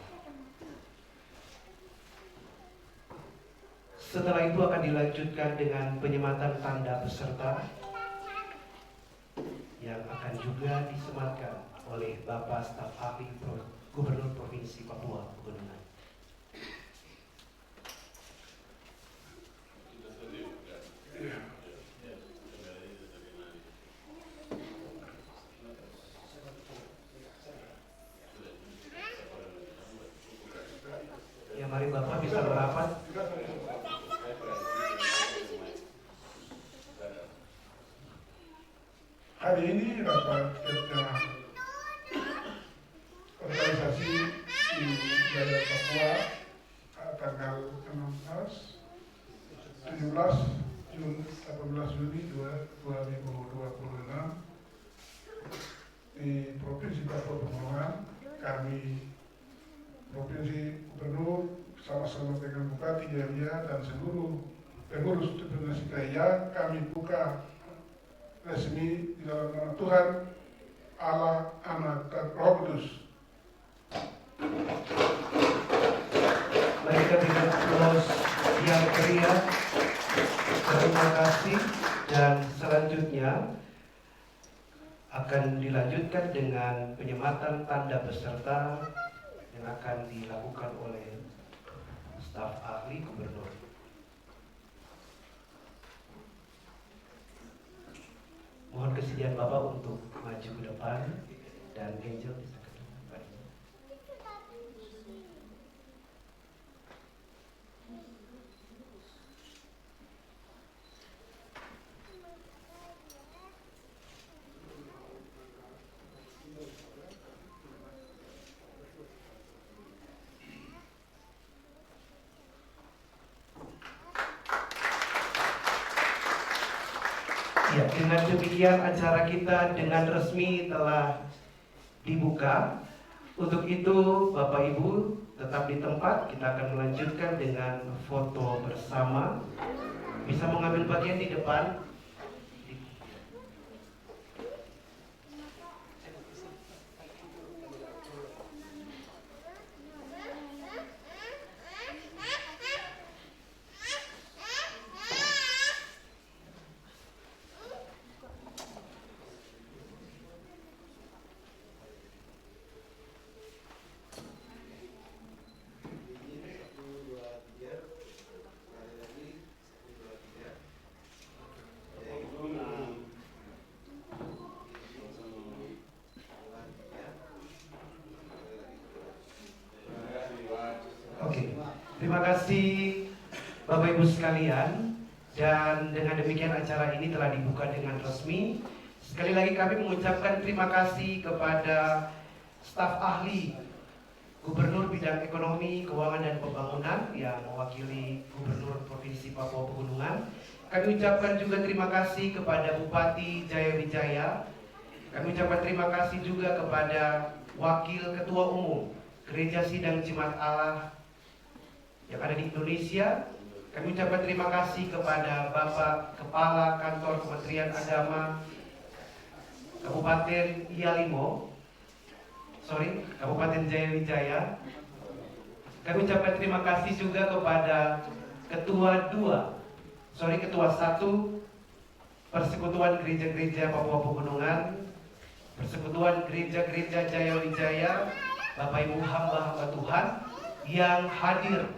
Setelah itu akan dilanjutkan dengan penyematan tanda peserta yang akan juga disematkan oleh Bapak Staf Ahli Gubernur Provinsi Papua Pegunungan. Ya, mari Bapak bisa merapat. Hari ini rapat kerja organisasi di daerah Papua tanggal 17 Juni 2026 di Provinsi Papua Pegunungan. Kami Provinsi Gubernur sama-sama dengan Bupati Jaya dan seluruh pengurus delegasi gereja kami buka resmi di dalam nama Tuhan, Allah, Anak, dan Roh Kudus. Mari kita terus yang ceria. Terima kasih, dan selanjutnya akan dilanjutkan dengan penyematan tanda peserta yang akan dilakukan oleh staf ahli gubernur. Mohon kesediaan Bapak untuk maju ke depan, dan Angel bisa ke depan. Ya, dengan demikian acara kita dengan resmi telah dibuka. Untuk itu Bapak Ibu tetap di tempat, kita akan melanjutkan dengan foto bersama. Bisa mengambil bagian di depan. Terima kasih Bapak Ibu sekalian, dan dengan demikian acara ini telah dibuka dengan resmi. Sekali lagi kami mengucapkan terima kasih kepada staf ahli Gubernur Bidang Ekonomi, Keuangan dan Pembangunan yang mewakili Gubernur Provinsi Papua Pegunungan. Kami ucapkan juga terima kasih kepada Bupati Jayawijaya. Kami ucapkan terima kasih juga kepada Wakil Ketua Umum Gereja Sidang Jemaat Allah yang ada di Indonesia. Kami ucapkan terima kasih kepada Bapak Kepala Kantor Kementerian Agama Kabupaten Kabupaten Jayawijaya. Kami ucapkan terima kasih juga kepada Ketua 1 Persekutuan Gereja-Gereja Papua Pegunungan, Persekutuan Gereja-Gereja Jayawijaya, Bapak Ibu hamba-hamba Tuhan yang hadir